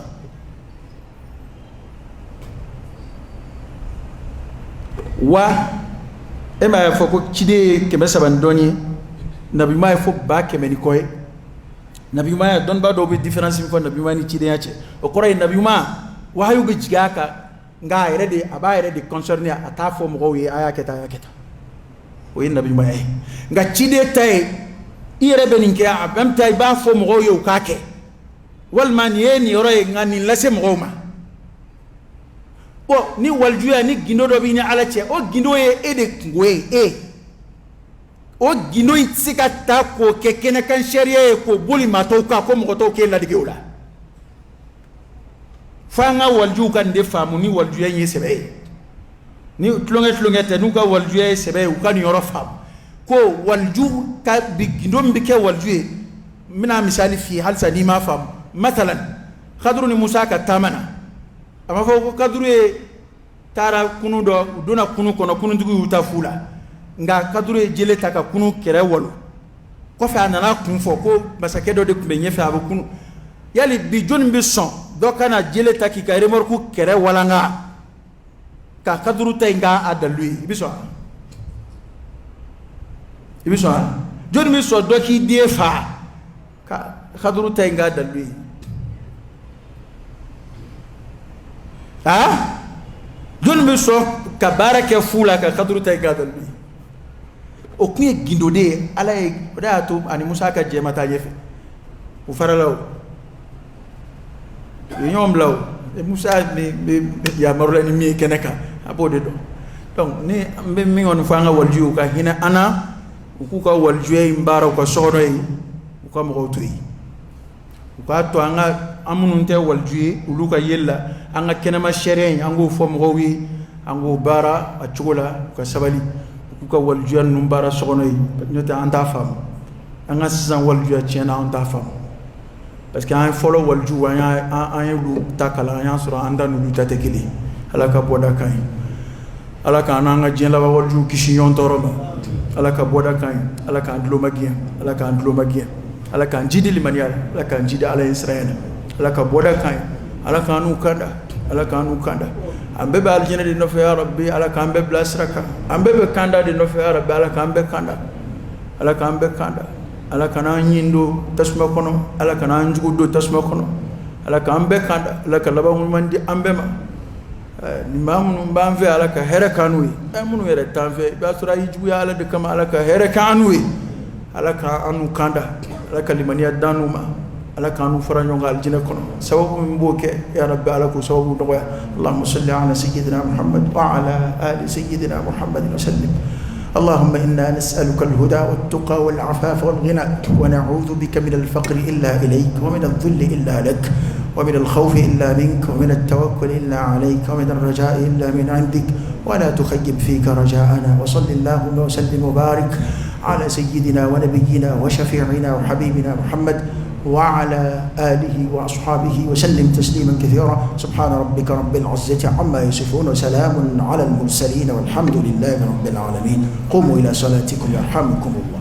wa e m'a ye fɔ ko ciden ye 300 dɔɔni ye nabi ɲuman ye fo 100 ni kɔ ye nabi ɲuman ye dɔnniba dɔw bɛ différence min fɔ nabi ɲuman ni cidenya cɛ o kɔrɔ ye nabi ɲuman wahayu bɛ jigin a kan nka a yɛrɛ de a b'a yɛrɛ de concerné a t'a fɔ mɔgɔw ye a y'a kɛ tan a y'a kɛ tan o ye nabi ɲuman ye nka ciden ta ye i yɛrɛ bɛ nin kɛ a même temps i b'a fɔ mɔgɔw ye u k'a kɛ walima nin ye nin yɔrɔ ye nka nin lase mɔgɔw ma ni walijuya ni gindo dɔ b'i ni ala cɛ o gindo ye e de kungo ye o gindo in tɛ se ka ta k'o kɛ kɛnɛkan sariya ye k'o boli maa tɔw kan ko mɔgɔ tɔw k'e ladege o la fo an ka walijuw ka nin de faamu ni walijuya in ye sɛbɛ ye ni tulonkɛ tɛ n'u ka walijuya ye sɛbɛ ye u ka nin yɔrɔ faamu ko waliju ka gindo min bɛ kɛ waliju ye n bɛna misali f'i ye halisa n'i m'a faamu masalan kaduru ni musa ka taama na a ma fɔ ko kaduru ye taara kunu dɔ u donna kunu kɔnɔ kunutigi y'u ta fu la nka kaduru ye jele ta ka kunu kɛrɛ walo kɔfɛ a nana kun fɔ ko masakɛ dɔ de tun bɛ ɲɛfɛ a bɛ kunu yali bi jɔnni bɛ sɔn dɔ ka na jele ta k'i ka remorque kɛrɛ walanga ka kaduru ta in k'a dalu ye i bɛ sɔn i bɛ sɔn jɔnni bɛ sɔn dɔ k'i den fa ka kaduru ta in k'a dalu ye jɔnni bɛ sɔn ka baara kɛ fu la ka kaduru ta in k'a dalu ye o kun ye gindo de ye ala ye o de y'a to ani musa ka jɛ ma taa ɲɛfɛ u farala o u ye ɲɔgɔn bila o musa bɛ yamaru la ni min ye kɛnɛ kan a b'o de dɔn donc ni n bɛ min kɔni fɔ an ka walijuw ka hinɛ an na u k'u ka walijuya in baara u ka sɔgɔnɔ ye u ka mɔgɔw to yen u k'a to an minnu tɛ waliju ye olu ka yeli la an ka kɛnɛma sariya in an k'o fɔ mɔgɔw ye an k'o baara a cogo la u ka sabali u k'u ka walijuya ninnu baara sɔgɔnɔ ye n'o tɛ an t'a faamu an ka sisan walijuya tiɲɛna an t'a faamu parce que an ye fɔlɔ waliju an ye olu ta kalan an y'a sɔrɔ an da n'olu ta tɛ kelen ala ka bɔda kan ye ala k'an n'an ka diɲɛ laban walijuw kisi ɲɔgɔn tɔɔrɔ ma ala ka bɔda kan ye ala k'an duloma gɛn ala k'an duloma gɛn ala k'an jidi limaniya la ala k'an jidi ala ye siranya na ala ka bɔda kan ye ala k'an n'u kanda ala k'an n'u kanda an bɛɛ bɛ alijinɛ de nɔfɛ ya rabbi ala k'an bɛɛ bila sira kan an bɛɛ bɛ kanda de nɔfɛ ya rabbi ala k'an bɛɛ kanda ala k'an bɛɛ kanda ala kan'an ɲin don tasuma kɔnɔ ala kan'an jugu don tasuma kɔnɔ ala k'an bɛɛ kanda ala ka laban ɲuman di an bɛɛ ma nin maa minnu b'an fɛ ala ka hɛrɛ k'an n'u ye minnu yɛrɛ t'an fɛ i b'a sɔrɔ a y'i juguya ala de kama ala ka hɛrɛ k'an n'u ye ala k'an n'u kanda ala ka limaniya dan n'u ma على كانوا فرنجون قال جنكم سبب من بوك يا رب على كل سبب نقول اللهم صل على سيدنا محمد وعلى آل سيدنا محمد وسلم. اللهم إنا نسألك الهدى والتقى والعفاف والغنى ونعوذ بك من الفقر إلا إليك ومن الذل إلا لك ومن الخوف إلا منك ومن التوكل إلا عليك ومن الرجاء إلا من عندك ولا تخيب فيك رجاءنا. وصل اللهم وسلم وبارك على سيدنا ونبينا وشفيعنا وحبيبنا محمد وعلى آله وأصحابه وسلم تسليما كثيرا. سبحان ربك رب العزة عما يصفون وسلام على المرسلين والحمد لله رب العالمين. قوموا إلى صلاتكم يرحمكم الله.